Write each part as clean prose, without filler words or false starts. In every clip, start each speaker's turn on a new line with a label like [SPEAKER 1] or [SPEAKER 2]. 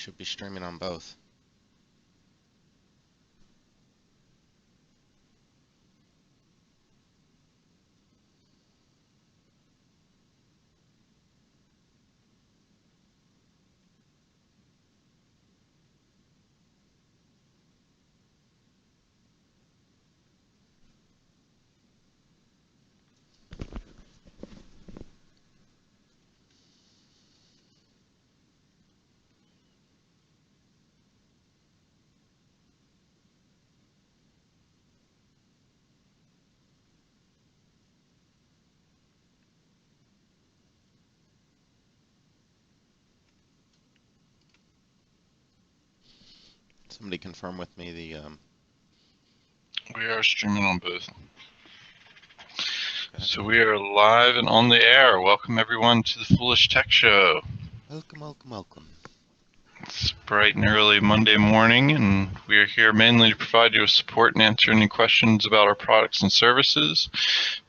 [SPEAKER 1] should be streaming on both. Somebody confirm with me the
[SPEAKER 2] We are streaming on both.
[SPEAKER 1] okay.
[SPEAKER 2] So we are live and on the air. Welcome everyone to the Foolish Tech Show.
[SPEAKER 1] Welcome, welcome, welcome.
[SPEAKER 2] It's bright and early Monday morning, and we are here mainly to provide you with support and answer any questions about our products and services.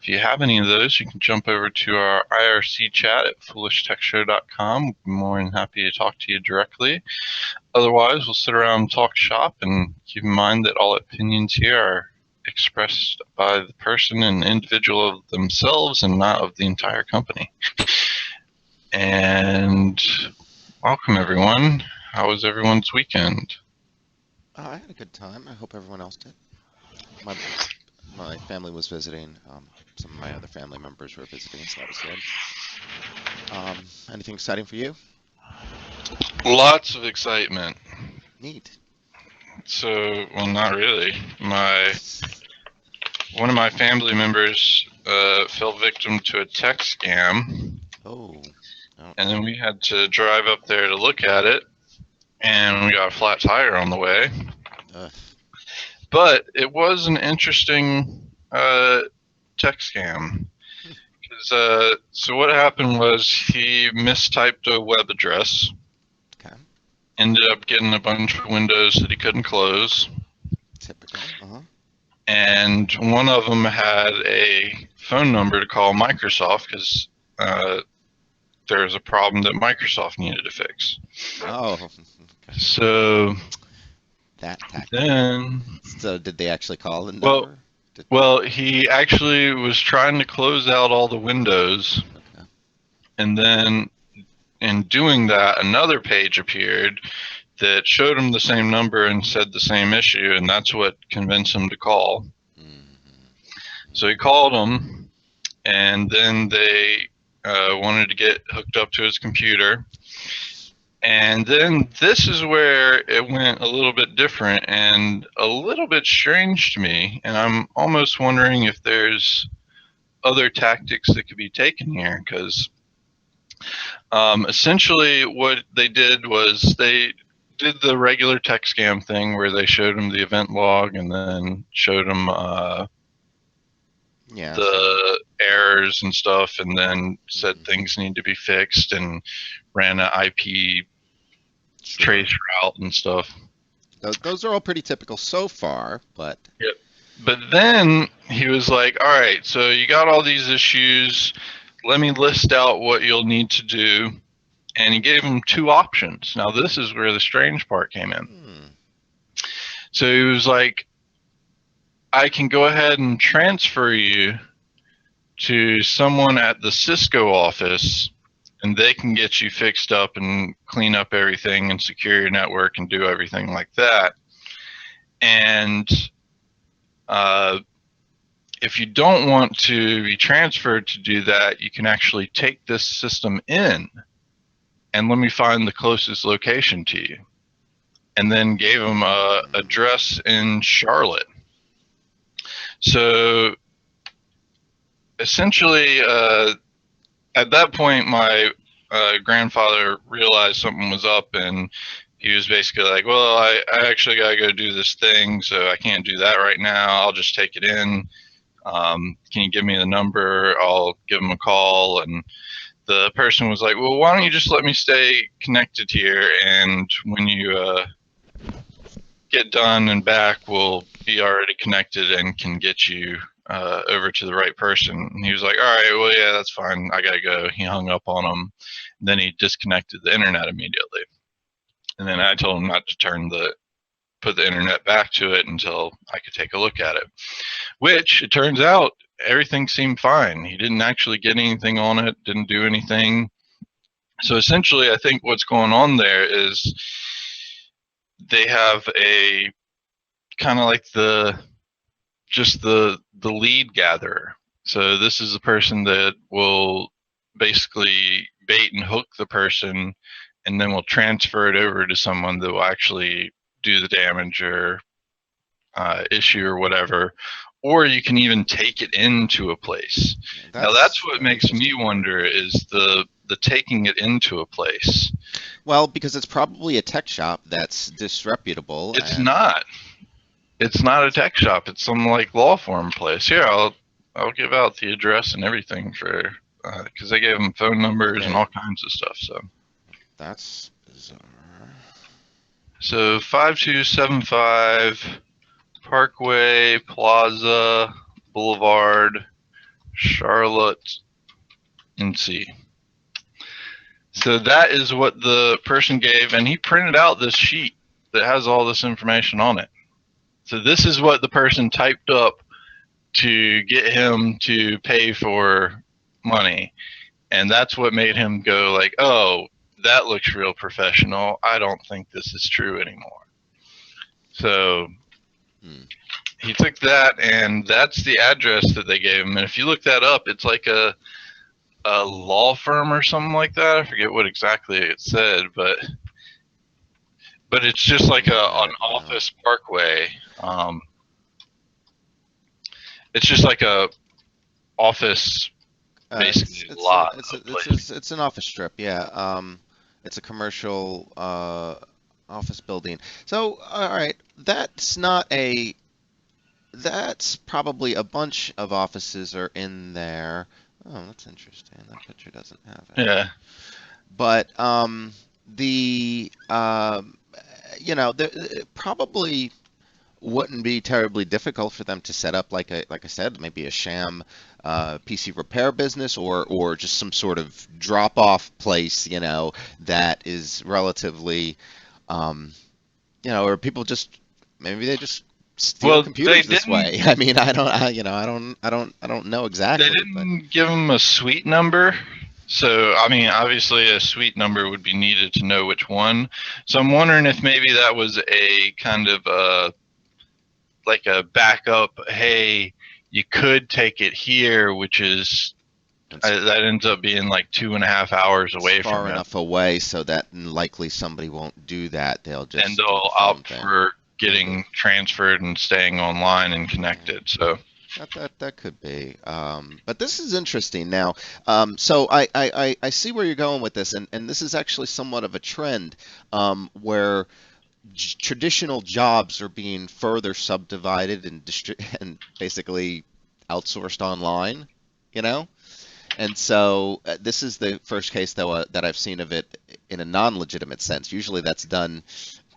[SPEAKER 2] If you have any of those, you can jump over to our IRC chat at foolishtechshow.com. We'll be more than happy to talk to you directly. Otherwise, we'll sit around and talk shop, and keep in mind that all opinions here are expressed by the person and individual of themselves and not of the entire company. And welcome everyone. How was everyone's weekend?
[SPEAKER 1] I had a good time. I hope everyone else did. My family was visiting. Some of my other family members were visiting, so that was good. Anything exciting for you?
[SPEAKER 2] Lots of excitement.
[SPEAKER 1] Neat.
[SPEAKER 2] So, well, not really. One of my family members fell victim to a tech scam.
[SPEAKER 1] Oh.
[SPEAKER 2] And then we had to drive up there to look at it, and we got a flat tire on the way.
[SPEAKER 1] Ugh.
[SPEAKER 2] But it was an interesting tech scam. So what happened was he mistyped a web address.
[SPEAKER 1] Okay.
[SPEAKER 2] Ended up getting a bunch of windows that he couldn't close.
[SPEAKER 1] Typical.
[SPEAKER 2] And one of them had a phone number to call Microsoft because there was a problem that Microsoft needed to fix.
[SPEAKER 1] Oh. Okay.
[SPEAKER 2] So
[SPEAKER 1] That tactic.
[SPEAKER 2] then,
[SPEAKER 1] So did they actually call the number?
[SPEAKER 2] well, he actually was trying to close out all the windows,
[SPEAKER 1] Okay.
[SPEAKER 2] and then in doing that, another page appeared that showed him the same number and said the same issue, and that's what convinced him to call. So he called them, and then they wanted to get hooked up to his computer. And then this is where it went a little bit different and a little bit strange to me, and I'm almost wondering if there's other tactics that could be taken here, because essentially what they did was they did the regular tech scam thing where they showed him the event log and then showed him the errors and stuff, and then said things need to be fixed and ran an IP trace route and stuff.
[SPEAKER 1] Those are all pretty typical so far, but...
[SPEAKER 2] Yep. But then he was like, all right, so you got all these issues. Let me list out what you'll need to do. And he gave him two options. Now, this is where the strange part came in. So he was like, I can go ahead and transfer you to someone at the Cisco office, and they can get you fixed up and clean up everything and secure your network and do everything like that. And if you don't want to be transferred to do that, you can actually take this system in and let me find the closest location to you. And then gave him an address in Charlotte. So essentially, at that point, my grandfather realized something was up, and he was basically like, well, I actually got to go do this thing, so I can't do that right now. I'll just take it in. Can you give me the number? I'll give him a call. And the person was like, well, why don't you just let me stay connected here, and when you get done and back, we'll be already connected and can get you over to the right person. And he was like, all right, well, yeah, that's fine. I got to go. He hung up on him. Then he disconnected the internet immediately. And then I told him not to put the internet back to it until I could take a look at it. Which, it turns out, everything seemed fine. He didn't actually get anything on it, didn't do anything. So essentially, I think what's going on there is they have a kind of like the lead gatherer. So this is the person that will basically bait and hook the person, and then will transfer it over to someone that will actually do the damage or issue or whatever. Or you can even take it into a place. Now that's what makes me wonder is the taking it into a place.
[SPEAKER 1] Well, because it's probably a tech shop that's disreputable.
[SPEAKER 2] It's not. It's not a tech shop. It's some like law firm place. Here, I'll give out the address and everything for because they gave them phone numbers and all kinds of stuff. So
[SPEAKER 1] that's bizarre.
[SPEAKER 2] So 5275 Parkway Plaza Boulevard, Charlotte, NC. So that is what the person gave, and he printed out this sheet that has all this information on it. So this is what the person typed up to get him to pay for money. And that's what made him go like, oh, that looks real professional. I don't think this is true anymore. So he took that, and that's the address that they gave him. And if you look that up, it's like a law firm or something like that. I forget what exactly it said, but it's just like an office parkway. It's just like a office, basically lot.
[SPEAKER 1] It's an office strip, yeah. It's a commercial office building. So, all right, that's probably a bunch of offices are in there. Oh, that's interesting. That picture doesn't have it.
[SPEAKER 2] Yeah.
[SPEAKER 1] But it probably wouldn't be terribly difficult for them to set up like I said, maybe a sham PC repair business or just some sort of drop-off place, that is relatively, or people maybe they just steal computers this way. I mean, I don't know exactly.
[SPEAKER 2] They didn't give them a suite number. So, I mean, obviously a suite number would be needed to know which one. So I'm wondering if maybe that was a kind of like a backup, hey, you could take it here, which is, that ends up being like 2.5 hours away from it.
[SPEAKER 1] Far enough away so that likely somebody won't do that. They'll
[SPEAKER 2] opt for getting transferred and staying online and connected. So
[SPEAKER 1] that could be. But this is interesting. Now, so I see where you're going with this, and this is actually somewhat of a trend where traditional jobs are being further subdivided and basically outsourced online, And so this is the first case that I've seen of it in a non-legitimate sense. Usually that's done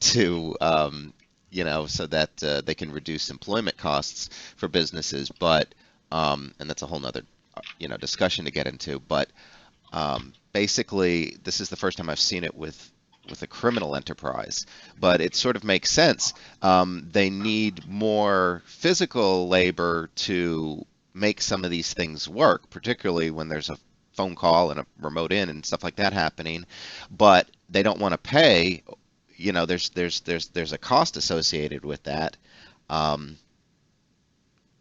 [SPEAKER 1] to so that they can reduce employment costs for businesses, but and that's a whole nother discussion to get into. But basically, this is the first time I've seen it with a criminal enterprise, but it sort of makes sense. They need more physical labor to make some of these things work, particularly when there's a phone call and a remote in and stuff like that happening. But they don't want to pay. There's a cost associated with that.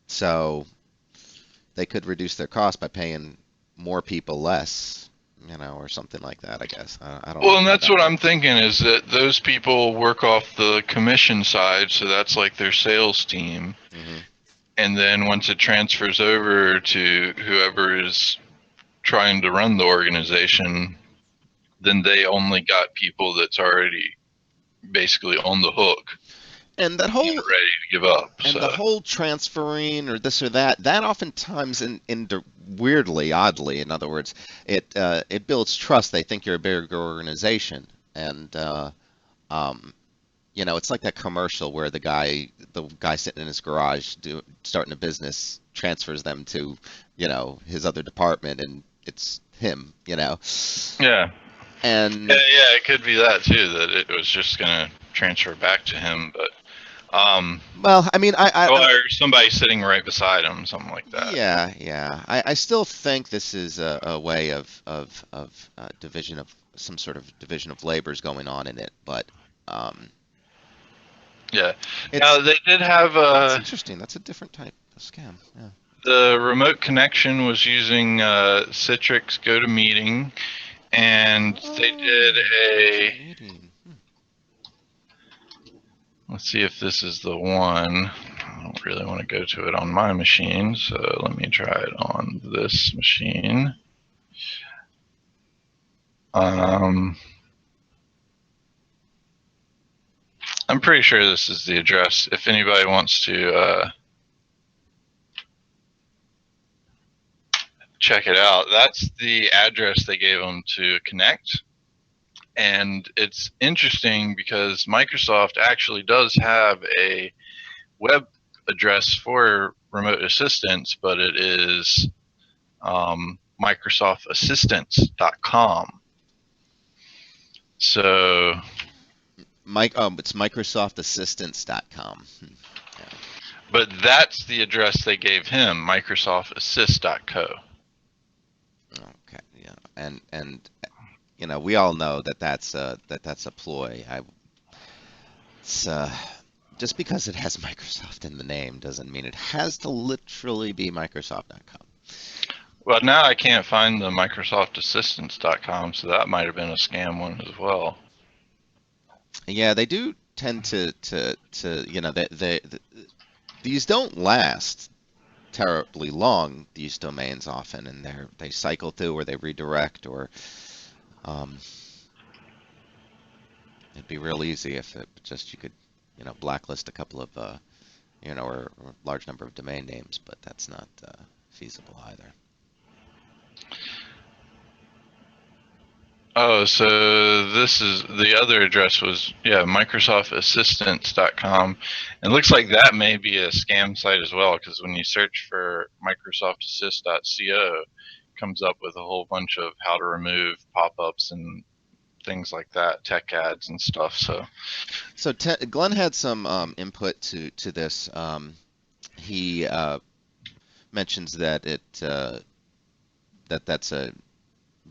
[SPEAKER 1] So they could reduce their cost by paying more people less. Or something like that, I guess. I don't.
[SPEAKER 2] Well, and that's what I'm thinking is that those people work off the commission side, so that's like their sales team.
[SPEAKER 1] Mm-hmm.
[SPEAKER 2] And then once it transfers over to whoever is trying to run the organization, then they only got people that's already basically on the hook.
[SPEAKER 1] And that whole
[SPEAKER 2] ready to give up.
[SPEAKER 1] And the whole transferring or this or that oftentimes weirdly, oddly, in other words, it builds trust. They think you're a bigger organization, and it's like that commercial where the guy sitting in his garage starting a business transfers them to his other department, and it's him.
[SPEAKER 2] Yeah.
[SPEAKER 1] And
[SPEAKER 2] Yeah, it could be that too, that it was just going to transfer back to him, but
[SPEAKER 1] well, I mean,
[SPEAKER 2] or somebody sitting right beside him, something like that.
[SPEAKER 1] yeah, yeah. I still think this is a way of division of some sort of division of labors going on in it, but um,
[SPEAKER 2] Yeah.
[SPEAKER 1] it's
[SPEAKER 2] Now they did have
[SPEAKER 1] that's interesting. That's a different type of scam. Yeah.
[SPEAKER 2] the remote connection was using Citrix GoToMeeting, and they did
[SPEAKER 1] Oh,
[SPEAKER 2] a.
[SPEAKER 1] meeting.
[SPEAKER 2] Let's see if this is the one. I don't really want to go to it on my machine, so let me try it on this machine. Um, I'm pretty sure this is the address. If anybody wants to check it out, that's the address they gave them to connect. And it's interesting because Microsoft actually does have a web address for remote assistance, but it is MicrosoftAssistance.com. So,
[SPEAKER 1] It's MicrosoftAssistance.com. Yeah.
[SPEAKER 2] but that's the address they gave him, MicrosoftAssist.co.
[SPEAKER 1] Okay. Yeah. And we all know that that's a ploy. It's just because it has Microsoft in the name doesn't mean it has to literally be Microsoft.com.
[SPEAKER 2] Well, now I can't find the MicrosoftAssistance.com, so that might have been a scam one as well.
[SPEAKER 1] Yeah, they do tend to these don't last terribly long, these domains often, and they cycle through or they redirect, or um, it'd be real easy if it just you could blacklist a couple of or a large number of domain names, but that's not feasible either.
[SPEAKER 2] Oh, so this is the other address was, yeah, MicrosoftAssistance.com. It looks like that may be a scam site as well, because when you search for MicrosoftAssist.co, it comes up with a whole bunch of how to remove pop-ups and things like that, tech ads and stuff. So
[SPEAKER 1] Glenn had some input to this. He mentions that that's a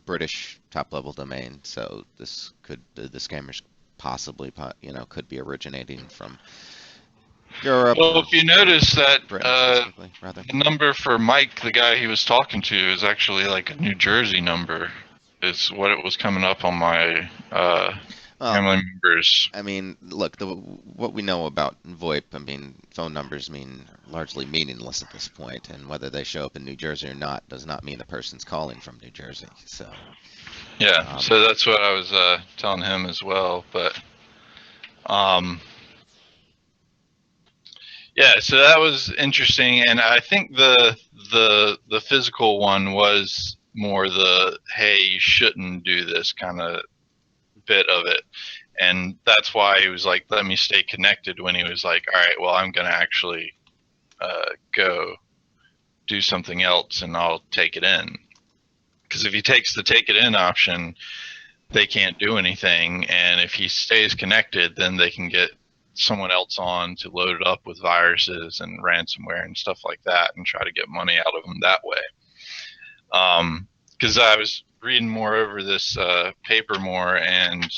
[SPEAKER 1] British top-level domain, so this could the scammers possibly could be originating from Europe
[SPEAKER 2] well,
[SPEAKER 1] or
[SPEAKER 2] if you notice that
[SPEAKER 1] Britain specifically, rather.
[SPEAKER 2] the number for Mike, the guy he was talking to, is actually like a New Jersey number. Is what it was coming up on my
[SPEAKER 1] Well,
[SPEAKER 2] family members.
[SPEAKER 1] I mean, look, what we know about VoIP, I mean, phone numbers mean largely meaningless at this point, and whether they show up in New Jersey or not does not mean the person's calling from New Jersey. So,
[SPEAKER 2] Yeah,
[SPEAKER 1] um,
[SPEAKER 2] so that's what I was telling him as well. But um, yeah, so that was interesting, and I think the physical one was more the hey, you shouldn't do this kind of bit of it. And that's why he was like, let me stay connected, when he was like, all right, well, I'm going to actually go do something else and I'll take it in. Because if he takes the take it in option, they can't do anything. And if he stays connected, then they can get someone else on to load it up with viruses and ransomware and stuff like that and try to get money out of them that way. Because I was reading more over this paper more, and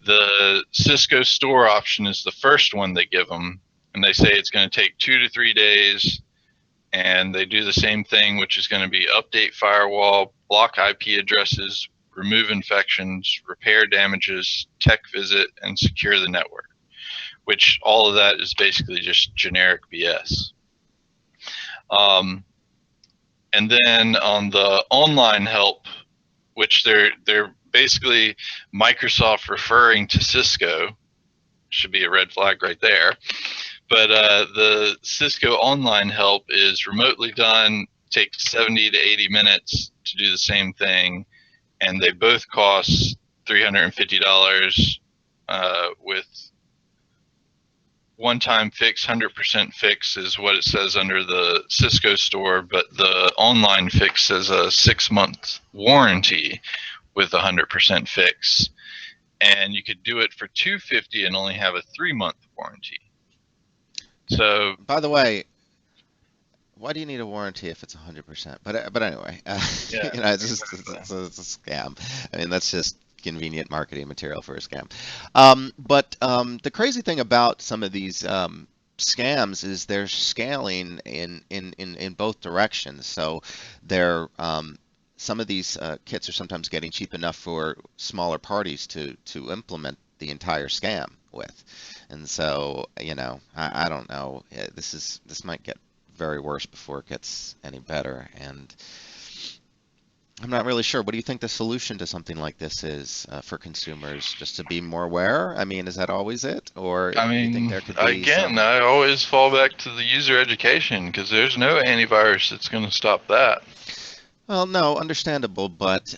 [SPEAKER 2] the Cisco store option is the first one they give them, and they say it's going to take 2 to 3 days, and they do the same thing, which is going to be update firewall, block IP addresses, remove infections, repair damages, tech visit, and secure the network, which all of that is basically just generic BS. And then on the online help, which they're basically Microsoft referring to Cisco, should be a red flag right there. But the Cisco online help is remotely done, takes 70 to 80 minutes to do the same thing, and they both cost $350 with one-time fix, 100% fix is what it says under the Cisco store, but the online fix says a 6-month warranty, with 100% fix, and you could do it for $250 and only have a 3-month warranty. So
[SPEAKER 1] By the way, why do you need a warranty if it's 100%? But anyway,
[SPEAKER 2] yeah,
[SPEAKER 1] it's a scam. I mean, that's just convenient marketing material for a scam. The crazy thing about some of these scams is they're scaling in both directions. So they're some of these kits are sometimes getting cheap enough for smaller parties to implement the entire scam with. And so, I don't know. This might get very worse before it gets any better. And I'm not really sure. What do you think the solution to something like this is for consumers? Just to be more aware? I mean, is that always it? Or
[SPEAKER 2] I
[SPEAKER 1] do you think
[SPEAKER 2] mean,
[SPEAKER 1] there could be
[SPEAKER 2] again,
[SPEAKER 1] some?
[SPEAKER 2] I always fall back to the user education because there's no antivirus that's going to stop that.
[SPEAKER 1] Well, no, understandable, but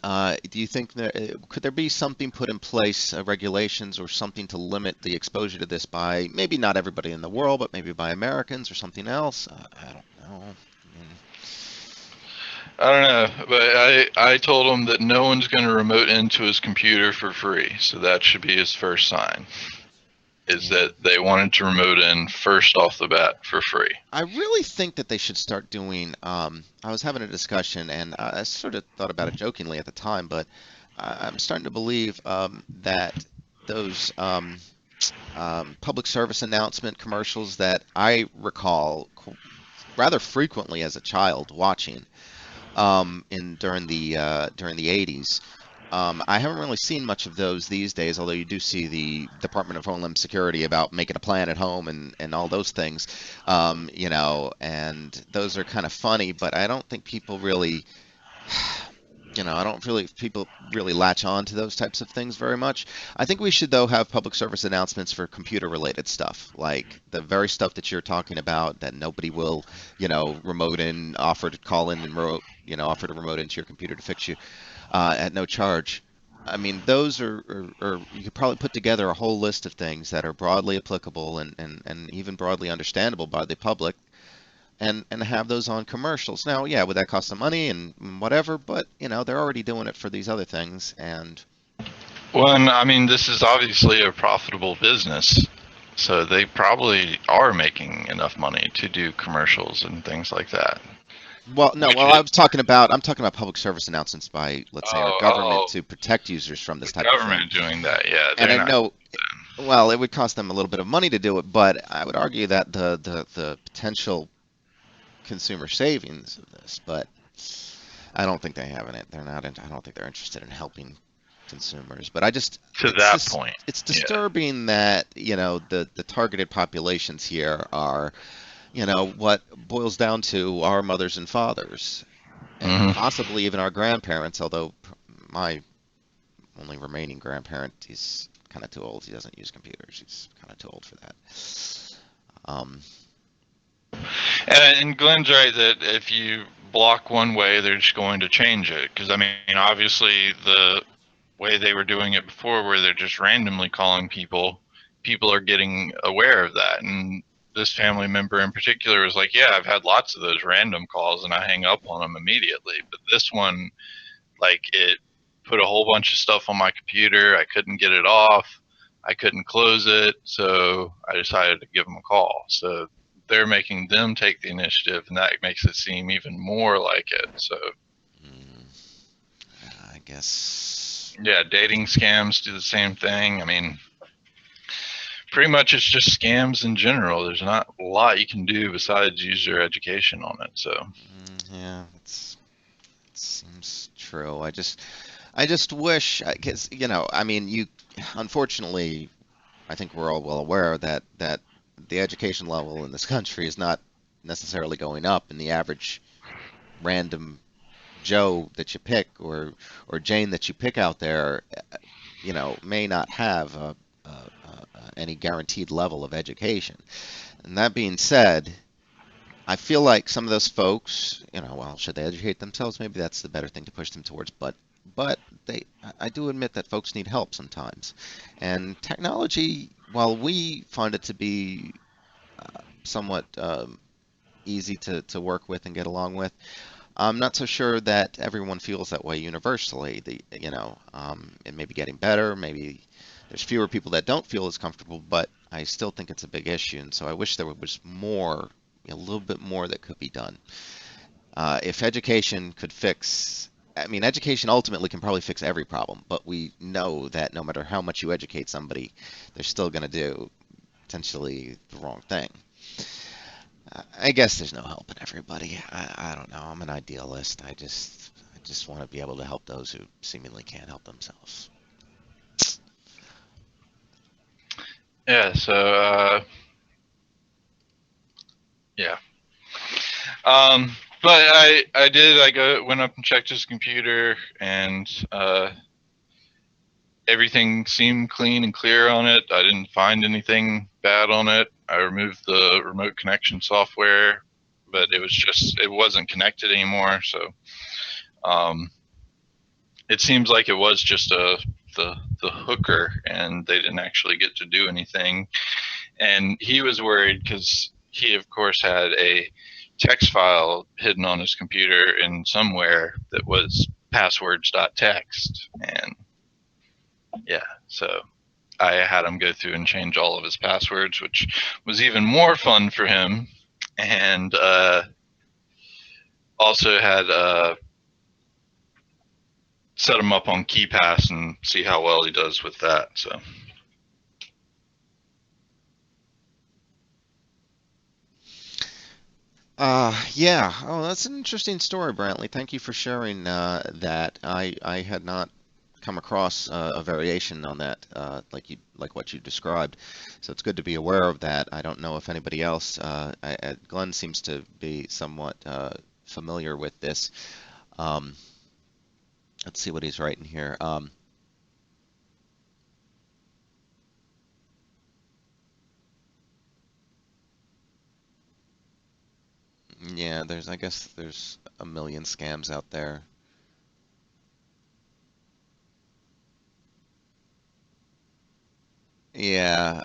[SPEAKER 1] do you think could there be something put in place, regulations or something to limit the exposure to this by maybe not everybody in the world, but maybe by Americans or something else? I don't know. I mean,
[SPEAKER 2] I don't know, but I told him that no one's going to remote into his computer for free, so that should be his first sign. Is
[SPEAKER 1] yeah.
[SPEAKER 2] that they wanted to remote in first off the bat for free.
[SPEAKER 1] I really think that they should start doing. I was having a discussion, and I sort of thought about it jokingly at the time, but I'm starting to believe that those public service announcement commercials that I recall rather frequently as a child watching in during the 80s. I haven't really seen much of those these days, although you do see the Department of Homeland Security about making a plan at home and all those things, and those are kind of funny, but I don't think people really, I don't really people really latch on to those types of things very much. I think we should though have public service announcements for computer related stuff, like the very stuff that you're talking about that nobody will, remote in, offer to call in and offer to remote into your computer to fix you at no charge. I mean, those are you could probably put together a whole list of things that are broadly applicable and even broadly understandable by the public and have those on commercials. Now, yeah, would that cost some money and whatever, but they're already doing it for these other things and
[SPEAKER 2] Well, and I mean, this is obviously a profitable business, so they probably are making enough money to do commercials and things like that.
[SPEAKER 1] well, no,
[SPEAKER 2] Which
[SPEAKER 1] well,
[SPEAKER 2] it,
[SPEAKER 1] I'm talking about public service announcements by, let's say, our
[SPEAKER 2] oh,
[SPEAKER 1] government to protect users from
[SPEAKER 2] the
[SPEAKER 1] this type of thing.
[SPEAKER 2] government doing that, yeah,
[SPEAKER 1] And
[SPEAKER 2] they're
[SPEAKER 1] I
[SPEAKER 2] not.
[SPEAKER 1] know, well, it would cost them a little bit of money to do it, but I would argue that the potential consumer savings of this, but I don't think they have in it. They're not. I don't think they're interested in helping consumers. But
[SPEAKER 2] To that point,
[SPEAKER 1] it's
[SPEAKER 2] yeah.
[SPEAKER 1] disturbing that the targeted populations here are what boils down to our mothers and fathers, and
[SPEAKER 2] hmm
[SPEAKER 1] possibly even our grandparents. Although my only remaining grandparent, he's kind of too old. He doesn't use computers. He's kind of too old for that. Um,
[SPEAKER 2] And Glenn's right that if you block one way, they're just going to change it. Because I mean, obviously, the way they were doing it before, where they're just randomly calling people, people are getting aware of that. And this family member in particular was like, "Yeah, I've had lots of those random calls, and I hang up on them immediately." But this one, like, it put a whole bunch of stuff on my computer. I couldn't get it off. I couldn't close it, so I decided to give them a call. So they're making them take the initiative, and that makes it seem even more like it. So
[SPEAKER 1] mm, I guess.
[SPEAKER 2] yeah, dating scams do the same thing. I mean, pretty much it's just scams in general. There's not a lot you can do besides use your education on it. So
[SPEAKER 1] Yeah, it seems true. I just wish, because I mean, unfortunately, I think we're all well aware that the education level in this country is not necessarily going up, and the average random Joe that you pick or Jane that you pick out there, may not have any guaranteed level of education. And that being said, I feel like some of those folks, well, should they educate themselves? Maybe that's the better thing to push them towards. But I do admit that folks need help sometimes. And technology, while we find it to be somewhat easy to work with and get along with, I'm not so sure that everyone feels that way universally. It may be getting better. Maybe there's fewer people that don't feel as comfortable, but I still think it's a big issue. And so I wish there was more, a little bit more that could be done. If education could fix, I mean, education ultimately can probably fix every problem, but we know that no matter how much you educate somebody, they're still going to do potentially the wrong thing. I guess there's no helping everybody. I don't know. I'm an idealist. I just want to be able to help those who seemingly can't help themselves.
[SPEAKER 2] Yeah. So yeah. But I went up and checked his computer, and everything seemed clean and clear on it. I didn't find anything bad on it. I removed the remote connection software, but it wasn't connected anymore. So um, it seems like it was just the hooker, and they didn't actually get to do anything. And he was worried because he, of course, had a text file hidden on his computer in somewhere that was passwords.txt. And yeah, so I had him go through and change all of his passwords, which was even more fun for him. And also had set him up on KeyPass and see how well he does with that. So
[SPEAKER 1] Yeah. Oh, that's an interesting story, Brantley. Thank you for sharing that. I had not come across a variation on that, like what you described. So it's good to be aware of that. I don't know if anybody else. Glenn seems to be somewhat familiar with this. Um, let's see what he's writing here. Yeah, I guess there's a million scams out there. Yeah,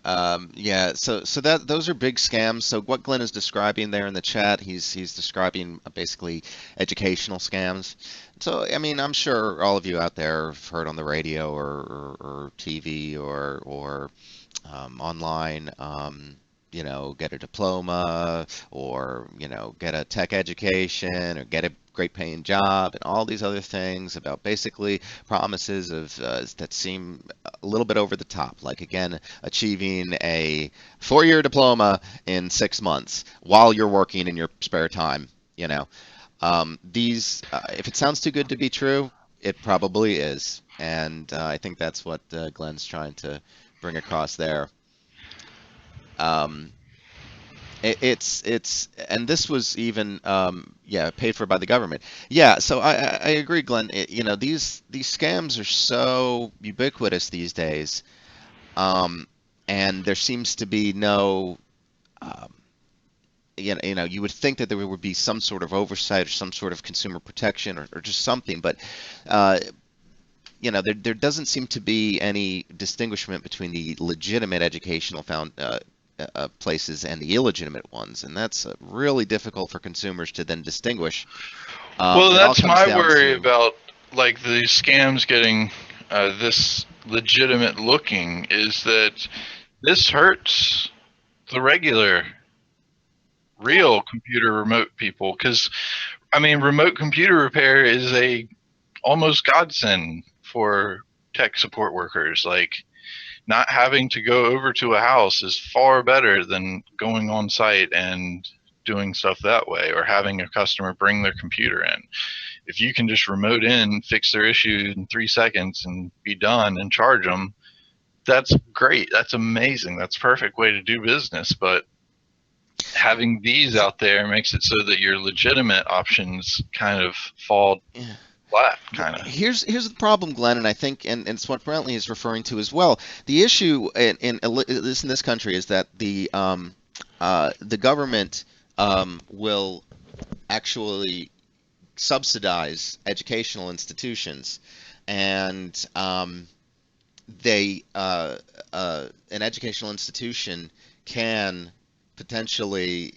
[SPEAKER 1] yeah. So that those are big scams. So what Glenn is describing there in the chat, he's describing basically educational scams. So I mean, I'm sure all of you out there have heard on the radio or TV or online, get a diploma or, get a tech education or get a great paying job and all these other things about basically promises of that seem a little bit over the top. Like, again, achieving a 4-year diploma in 6 months while you're working in your spare time, you know. If it sounds too good to be true, it probably is. And I think that's what Glenn's trying to bring across there. Um, and this was even yeah, paid for by the government. Yeah, so I agree, Glenn. These scams are so ubiquitous these days, um, and there seems to be no um, you would think that there would be some sort of oversight or some sort of consumer protection or just something, but uh, there doesn't seem to be any distinguishment between the legitimate educational places and the illegitimate ones, and that's really difficult for consumers to then distinguish.
[SPEAKER 2] well,
[SPEAKER 1] It all
[SPEAKER 2] that's
[SPEAKER 1] comes
[SPEAKER 2] my
[SPEAKER 1] down
[SPEAKER 2] worry
[SPEAKER 1] to,
[SPEAKER 2] about like the scams getting this legitimate looking is that this hurts the regular real computer remote people, because I mean remote computer repair is a almost godsend for tech support workers. Like, not having to go over to a house is far better than going on site and doing stuff that way, or having a customer bring their computer in. If you can just remote in, fix their issue in 3 seconds and be done and charge them, that's great. That's amazing. That's a perfect way to do business. But having these out there makes it so that your legitimate options kind of fall
[SPEAKER 1] yeah.
[SPEAKER 2] flat, kind of.
[SPEAKER 1] Here's the problem, Glenn, and I think, and it's what Brantley is referring to as well. The issue in this country is that the government will actually subsidize educational institutions, and an educational institution can potentially,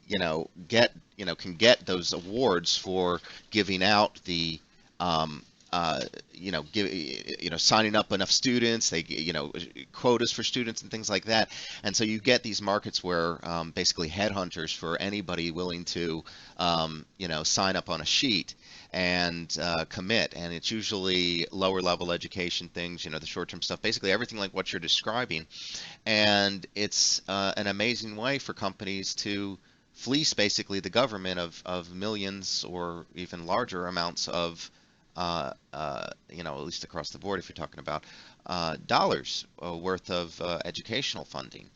[SPEAKER 1] get, can get those awards for giving out the um, signing up enough students, quotas for students and things like that. And so you get these markets where basically headhunters for anybody willing to, sign up on a sheet and commit. And it's usually lower level education things, the short term stuff, basically everything like what you're describing. And it's an amazing way for companies to fleece basically the government of millions or even larger amounts of, at least across the board, if you're talking about dollars worth of educational funding.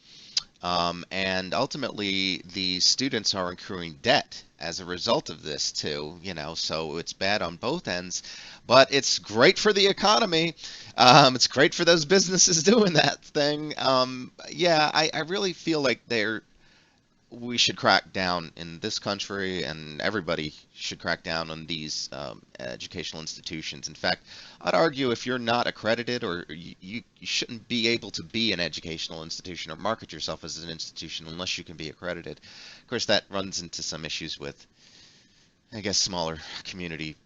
[SPEAKER 1] And ultimately, the students are accruing debt as a result of this too, so it's bad on both ends, but it's great for the economy. It's great for those businesses doing that thing. Yeah, I really feel like we should crack down in this country, and everybody should crack down on these educational institutions. In fact, I'd argue if you're not accredited, or you shouldn't be able to be an educational institution or market yourself as an institution unless you can be accredited. Of course, that runs into some issues with, I guess, smaller community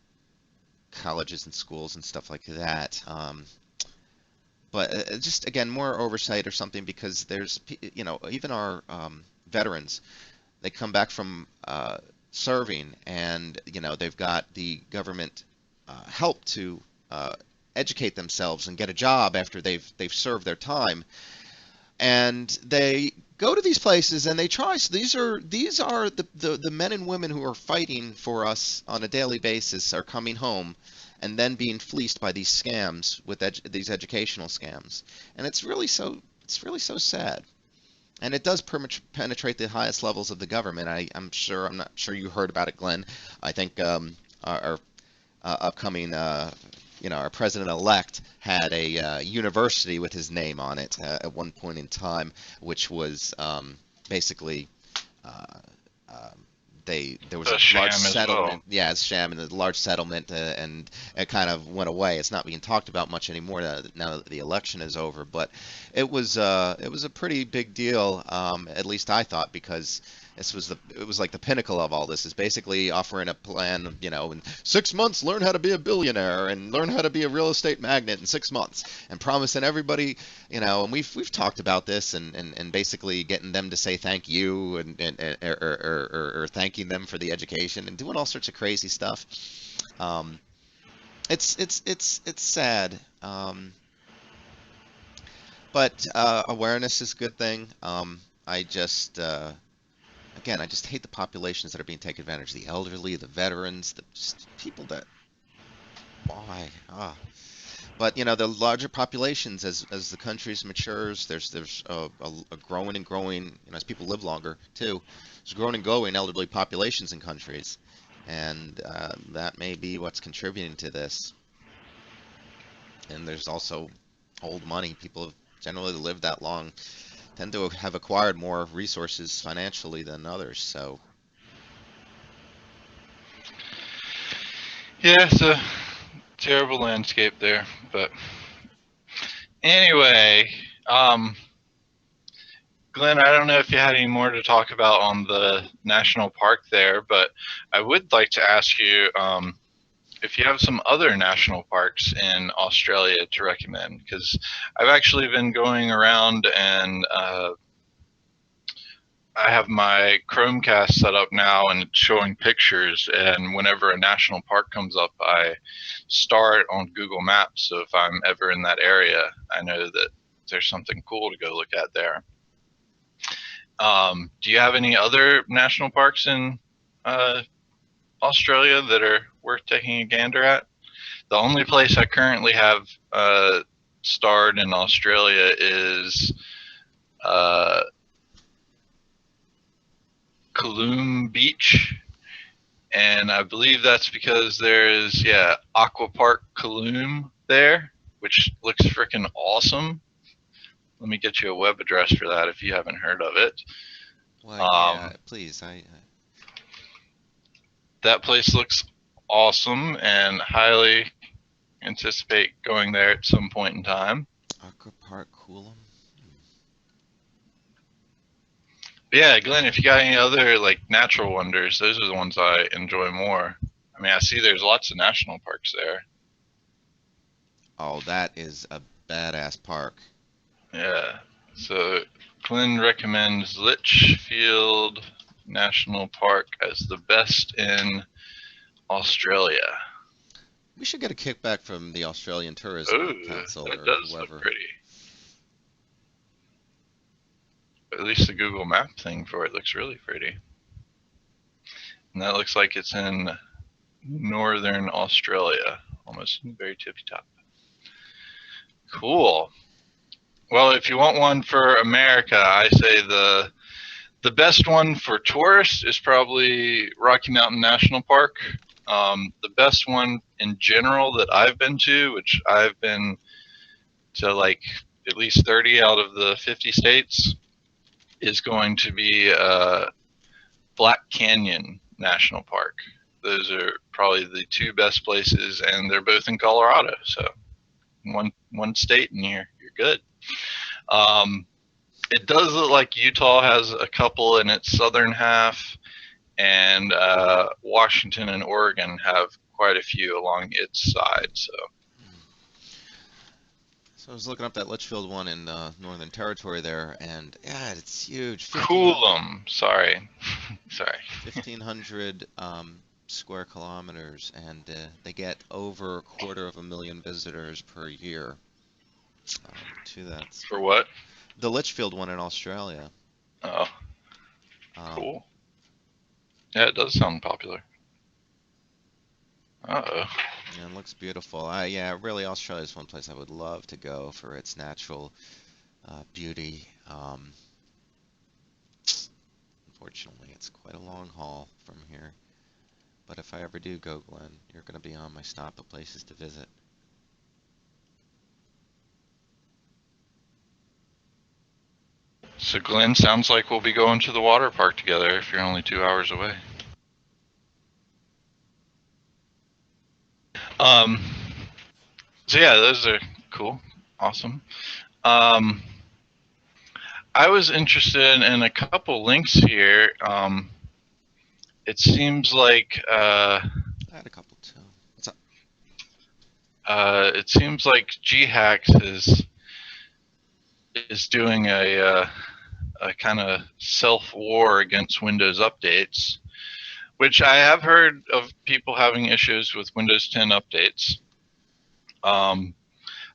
[SPEAKER 1] colleges and schools and stuff like that. But just again, more oversight or something, because even our veterans, they come back from serving, and they've got the government help to educate themselves and get a job after they've served their time, and they go to these places and they try. So these are the men and women who are fighting for us on a daily basis are coming home and then being fleeced by these scams with these educational scams, and it's really so sad. And it does penetrate the highest levels of the government. I'm not sure you heard about it, Glenn. I think our upcoming, our president-elect had a university with his name on it at one point in time, which was basically uh, um, there was
[SPEAKER 2] A
[SPEAKER 1] a large
[SPEAKER 2] sham as well.
[SPEAKER 1] settlement. Yeah, it's sham, and a large settlement, and it kind of went away. It's not being talked about much anymore now that the election is over. But it was a pretty big deal, at least I thought, because it was like the pinnacle of all this. Is basically offering a plan, in 6 months learn how to be a billionaire and learn how to be a real estate magnate in 6 months, and promising everybody, and we've talked about this, and basically getting them to say thank you, or thanking them for the education, and doing all sorts of crazy stuff. Um, it's sad, but awareness is a good thing. I just again, I just hate the populations that are being taken advantage. The elderly, the veterans, the just people that why But the larger populations, as the countries matures, there's a growing and growing, as people live longer too. There's growing and growing elderly populations in countries, and that may be what's contributing to this. And there's also old money. People have generally lived that long tend to have acquired more resources financially than others. So
[SPEAKER 2] Yeah, it's a terrible landscape there. But anyway, um, Glenn, I don't know if you had any more to talk about on the national park there, but I would like to ask you if you have some other national parks in Australia to recommend, because I've actually been going around and I have my Chromecast set up now and it's showing pictures. And whenever a national park comes up, I start on Google Maps. So if I'm ever in that area, I know that there's something cool to go look at there. Do you have any other national parks in uh, Australia that are worth taking a gander at? The only place I currently have starred in Australia is uh, Kaloom Beach, and I believe that's because there is Aqua Park Kaloom there, which looks freaking awesome. Let me get you a web address for that if you haven't heard of it.
[SPEAKER 1] well, yeah,
[SPEAKER 2] Um,
[SPEAKER 1] please,
[SPEAKER 2] that place looks awesome, and highly anticipate going there at some point in time.
[SPEAKER 1] Aqua Park Coolum.
[SPEAKER 2] Yeah, Glenn, if you got any other like natural wonders, those are the ones I enjoy more. I mean, I see there's lots of national parks there.
[SPEAKER 1] Oh, that is a badass park.
[SPEAKER 2] Yeah. So Glenn recommends Litchfield National Park as the best in Australia.
[SPEAKER 1] We should get a kickback from the Australian Tourism
[SPEAKER 2] Ooh,
[SPEAKER 1] Council
[SPEAKER 2] that
[SPEAKER 1] or
[SPEAKER 2] does look
[SPEAKER 1] whoever.
[SPEAKER 2] pretty. At least the Google Map thing for it looks really pretty. And that looks like it's in northern Australia, almost very tippy top. Cool. Well, if you want one for America, I say the best one for tourists is probably Rocky Mountain National Park. The best one in general that I've been to, which I've been to like at least 30 out of the 50 states, is going to be Black Canyon National Park. Those are probably the two best places, and they're both in Colorado. So one state, and you're good. Um, it does look like Utah has a couple in its southern half, and Washington and Oregon have quite a few along its side. So
[SPEAKER 1] So I was looking up that Litchfield one in Northern Territory there, and yeah, it's huge. 1,500,
[SPEAKER 2] Coolum, sorry, sorry.
[SPEAKER 1] 1,500 square kilometers, and they get over 250,000 visitors per year to that.
[SPEAKER 2] For what?
[SPEAKER 1] The Litchfield one in Australia.
[SPEAKER 2] Oh,
[SPEAKER 1] Um,
[SPEAKER 2] cool. Yeah, it does sound popular. Uh-oh.
[SPEAKER 1] yeah, it looks beautiful. Yeah, really, Australia is one place I would love to go for its natural beauty. Unfortunately, it's quite a long haul from here. But if I ever do go, Glenn, you're going to be on my stop of places to visit.
[SPEAKER 2] So Glenn, sounds like we'll be going to the water park together if you're only 2 hours away. Um, so yeah, those are cool, awesome. Um, I was interested in a couple links here. It seems like
[SPEAKER 1] I had a couple too. What's up?
[SPEAKER 2] GHacks is doing a kind of self war against Windows updates, which I have heard of people having issues with Windows 10 updates. Um,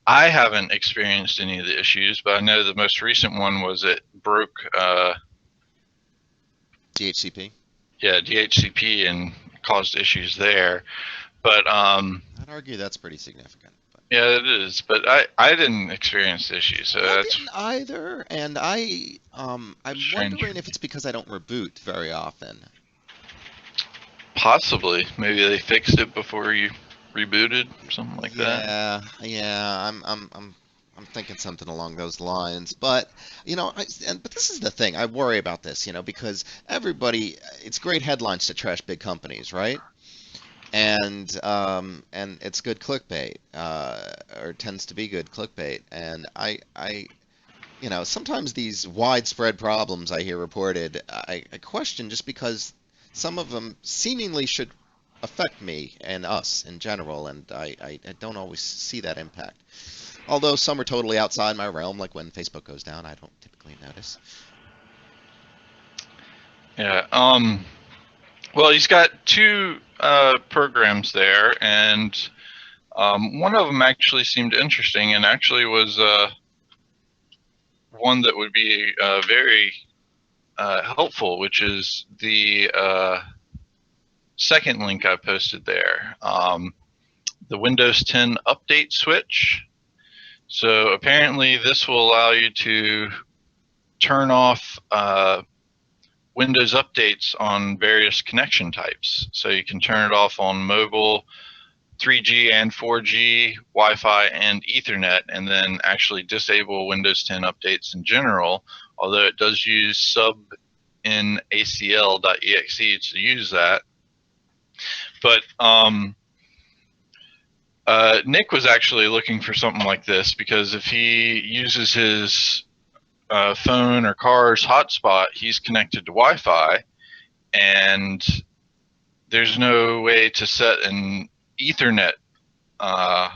[SPEAKER 2] I haven't experienced any of the issues, but I know the most recent one was it broke,
[SPEAKER 1] DHCP?
[SPEAKER 2] DHCP and caused issues there. But
[SPEAKER 1] I'd argue that's pretty significant. But
[SPEAKER 2] yeah, it is. But I didn't experience issues, so
[SPEAKER 1] I
[SPEAKER 2] that's
[SPEAKER 1] didn't either, and I'm
[SPEAKER 2] strange.
[SPEAKER 1] wondering if it's because I don't reboot very often.
[SPEAKER 2] Possibly, maybe they fixed it before you rebooted, something like that.
[SPEAKER 1] Yeah, I'm thinking something along those lines. But but this is the thing. I worry about this, because everybody, it's great headlines to trash big companies, right? And it's good clickbait, or tends to be good clickbait. And sometimes these widespread problems I hear reported, I question just because some of them seemingly should affect me and us in general, and I don't always see that impact. Although some are totally outside my realm, like when Facebook goes down, I don't typically notice.
[SPEAKER 2] Yeah. Well, he's got two programs there, and one of them actually seemed interesting, and actually was one that would be very helpful, which is the second link I posted there. The Windows 10 update switch. So apparently, this will allow you to turn off Windows updates on various connection types. So you can turn it off on mobile, 3G and 4G, Wi-Fi, and Ethernet, and then actually disable Windows 10 updates in general, although it does use subinacl.exe to use that. But Nick was actually looking for something like this because if he uses his phone or car's hotspot, he's connected to Wi-Fi, and there's no way to set an Ethernet uh,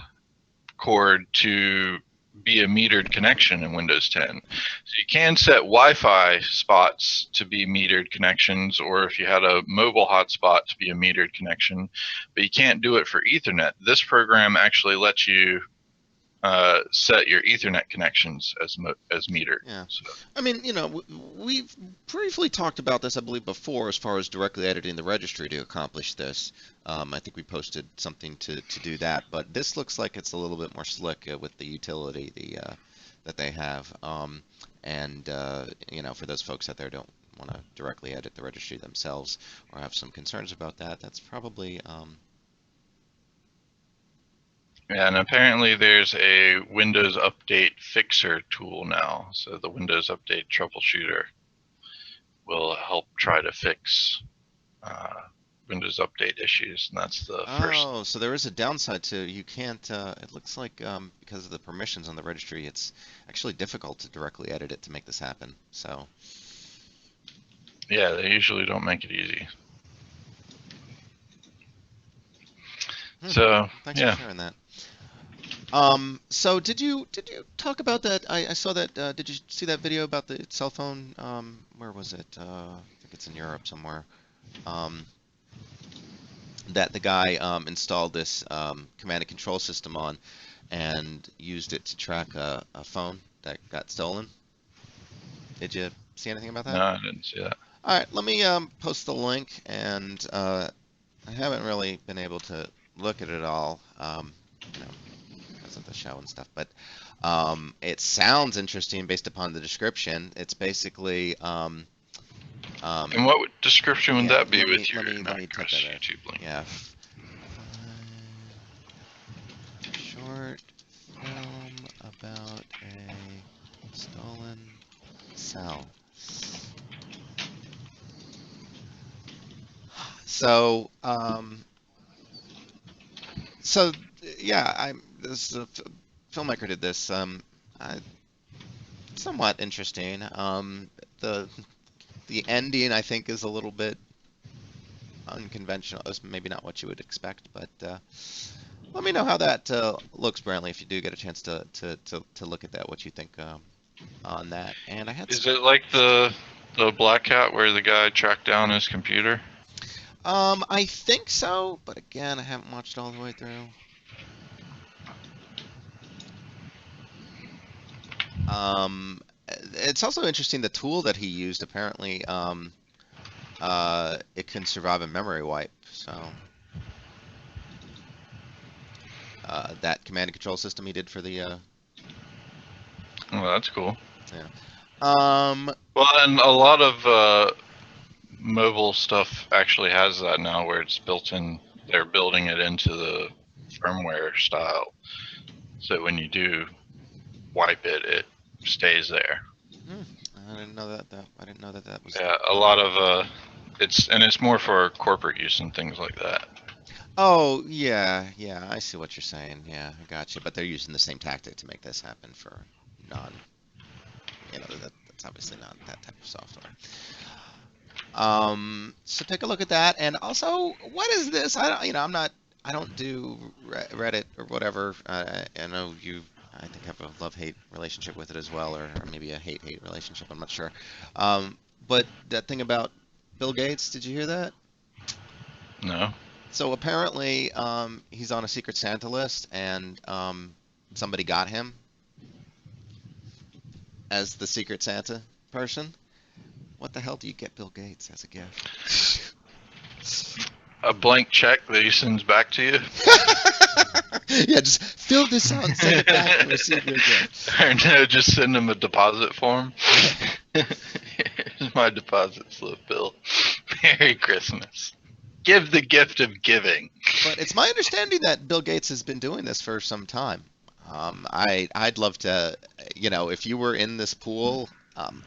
[SPEAKER 2] cord to be a metered connection in Windows 10. So you can set Wi-Fi spots to be metered connections, or if you had a mobile hotspot to be a metered connection, but you can't do it for Ethernet. This program actually lets you set your Ethernet connections as metered.
[SPEAKER 1] Yeah.
[SPEAKER 2] So.
[SPEAKER 1] I mean, we've briefly talked about this, I believe, before, as far as directly editing the registry to accomplish this. I think we posted something to do that, but this looks like it's a little bit more slick with the utility that they have. For those folks out there who don't want to directly edit the registry themselves or have some concerns about that, that's probably
[SPEAKER 2] Yeah, and apparently there's a Windows Update Fixer tool now. So the Windows Update Troubleshooter will help try to fix Windows Update issues, and that's the first.
[SPEAKER 1] Oh, so there is a downside to you can't. It looks like because of the permissions on the registry, it's actually difficult to directly edit it to make this happen. So.
[SPEAKER 2] Yeah, they usually don't make it easy. So
[SPEAKER 1] Thanks
[SPEAKER 2] yeah.
[SPEAKER 1] for sharing that. So did you talk about that? I saw that. Did you see that video about the cell phone? Where was it? I think it's in Europe somewhere. That the guy installed this command and control system on and used it to track a phone that got stolen. Did you see anything about
[SPEAKER 2] No,
[SPEAKER 1] that?
[SPEAKER 2] I didn't see that.
[SPEAKER 1] All right, let me post the link, and I haven't really been able to look at it all, because of the show and stuff, but it sounds interesting based upon the description. It's basically
[SPEAKER 2] And what description would that be with your
[SPEAKER 1] let me type that in.
[SPEAKER 2] YouTube link?
[SPEAKER 1] Yeah. Short film about a stolen cell. So, yeah, this filmmaker did this. Somewhat interesting. The ending, I think, is a little bit unconventional. It's maybe not what you would expect, but let me know how that looks, Brantley, if you do get a chance to look at that. What you think on that? And I had.
[SPEAKER 2] Is it like the Black Hat where the guy tracked down his computer?
[SPEAKER 1] I think so, but again, I haven't watched all the way through. It's also interesting the tool that he used. Apparently, it can survive a memory wipe. So that command and control system he did for the.
[SPEAKER 2] Oh, that's cool.
[SPEAKER 1] Yeah.
[SPEAKER 2] Well, and a lot of mobile stuff actually has that now, where it's built in. They're building it into the firmware style, so when you do wipe it, it stays there.
[SPEAKER 1] I didn't know that. I didn't know that was.
[SPEAKER 2] Yeah, a lot of it's more for corporate use and things like that.
[SPEAKER 1] Oh yeah, I see what you're saying. Yeah, I got you. But they're using the same tactic to make this happen for non. That's obviously not that type of software. So take a look at that, and also, what is this? I don't do Reddit or whatever. I know you, I think, have a love-hate relationship with it as well, or maybe a hate-hate relationship. I'm not sure. But that thing about Bill Gates, did you hear that?
[SPEAKER 2] No.
[SPEAKER 1] So apparently, he's on a Secret Santa list, and somebody got him as the Secret Santa person. What the hell do you get Bill Gates as a gift?
[SPEAKER 2] A blank check that he sends back to you?
[SPEAKER 1] Yeah, just fill this out and send it back and receive your gift.
[SPEAKER 2] Or no, just send him a deposit form. Here's my deposit slip, Bill. Merry Christmas. Give the gift of giving.
[SPEAKER 1] But it's my understanding that Bill Gates has been doing this for some time. I'd love to, if you were in this pool,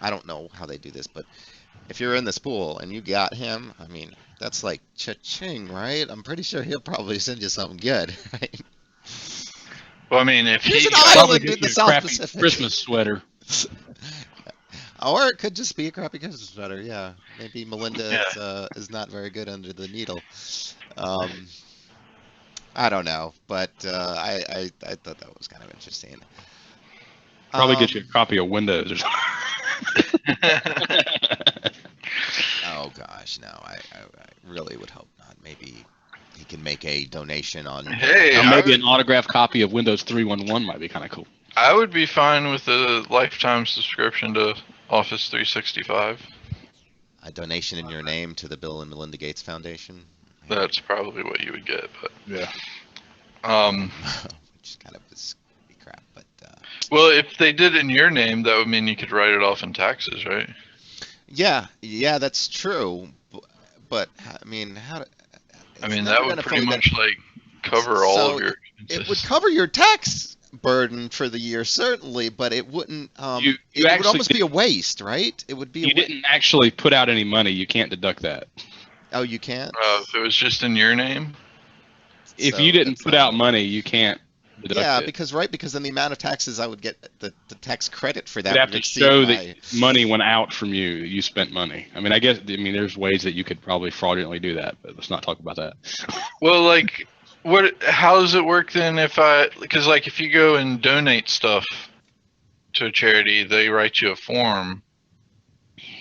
[SPEAKER 1] I don't know how they do this, but if you're in this pool and you got him, I mean, that's like cha-ching, right? I'm pretty sure he'll probably send you something good, right?
[SPEAKER 2] Well, I mean, if
[SPEAKER 1] Here's
[SPEAKER 2] he
[SPEAKER 1] an
[SPEAKER 2] got,
[SPEAKER 1] island
[SPEAKER 3] Probably
[SPEAKER 1] in the
[SPEAKER 3] get you a
[SPEAKER 1] South
[SPEAKER 3] crappy
[SPEAKER 1] Pacific.
[SPEAKER 3] Christmas sweater.
[SPEAKER 1] Or it could just be a crappy Christmas sweater. Yeah, maybe Melinda
[SPEAKER 2] Yeah,
[SPEAKER 1] is not very good under the needle. Um, I don't know, but I thought that was kind of interesting.
[SPEAKER 3] Probably get you a
[SPEAKER 1] Um,
[SPEAKER 3] copy of Windows or something.
[SPEAKER 1] oh gosh, no, I really would hope not. Maybe he can make a donation on.
[SPEAKER 2] hey,
[SPEAKER 3] Now, maybe an autographed copy of Windows 3.11 might be kind of cool.
[SPEAKER 2] I would be fine with a lifetime subscription to Office 365.
[SPEAKER 1] A donation in your name to the Bill and Melinda Gates Foundation. Yeah.
[SPEAKER 2] That's probably what you would get, but
[SPEAKER 3] Yeah.
[SPEAKER 1] Which kind of is be crap, but
[SPEAKER 2] well, if they did in your name, that would mean you could write it off in taxes, right?
[SPEAKER 1] yeah, that's true. But I mean,
[SPEAKER 2] I
[SPEAKER 1] it's
[SPEAKER 2] mean,
[SPEAKER 1] never
[SPEAKER 2] that would
[SPEAKER 1] gonna
[SPEAKER 2] pretty
[SPEAKER 1] fully
[SPEAKER 2] much like cover all
[SPEAKER 1] so
[SPEAKER 2] of your
[SPEAKER 1] it would
[SPEAKER 2] expenses.
[SPEAKER 1] cover your tax burden for the year certainly, but it wouldn't.
[SPEAKER 3] You
[SPEAKER 1] It would
[SPEAKER 3] actually
[SPEAKER 1] almost be a waste, right? It would be a
[SPEAKER 3] you
[SPEAKER 1] waste.
[SPEAKER 3] didn't actually put out any money. You can't deduct that.
[SPEAKER 1] Oh, you can't.
[SPEAKER 2] If it was just in your name,
[SPEAKER 3] If
[SPEAKER 1] So
[SPEAKER 3] you didn't
[SPEAKER 1] that's
[SPEAKER 3] put
[SPEAKER 1] not
[SPEAKER 3] out
[SPEAKER 1] gonna
[SPEAKER 3] money, you can't deduct
[SPEAKER 1] Yeah,
[SPEAKER 3] it.
[SPEAKER 1] because then the amount of taxes I would get, the tax credit for
[SPEAKER 3] You'd
[SPEAKER 1] that
[SPEAKER 3] have
[SPEAKER 1] would
[SPEAKER 3] to
[SPEAKER 1] exceed
[SPEAKER 3] show
[SPEAKER 1] my.
[SPEAKER 3] that money went out from you. You spent money. I mean, there's ways that you could probably fraudulently do that, but let's not talk about that.
[SPEAKER 2] well, like, how does it work then? Because like if you go and donate stuff to a charity, they write you a form.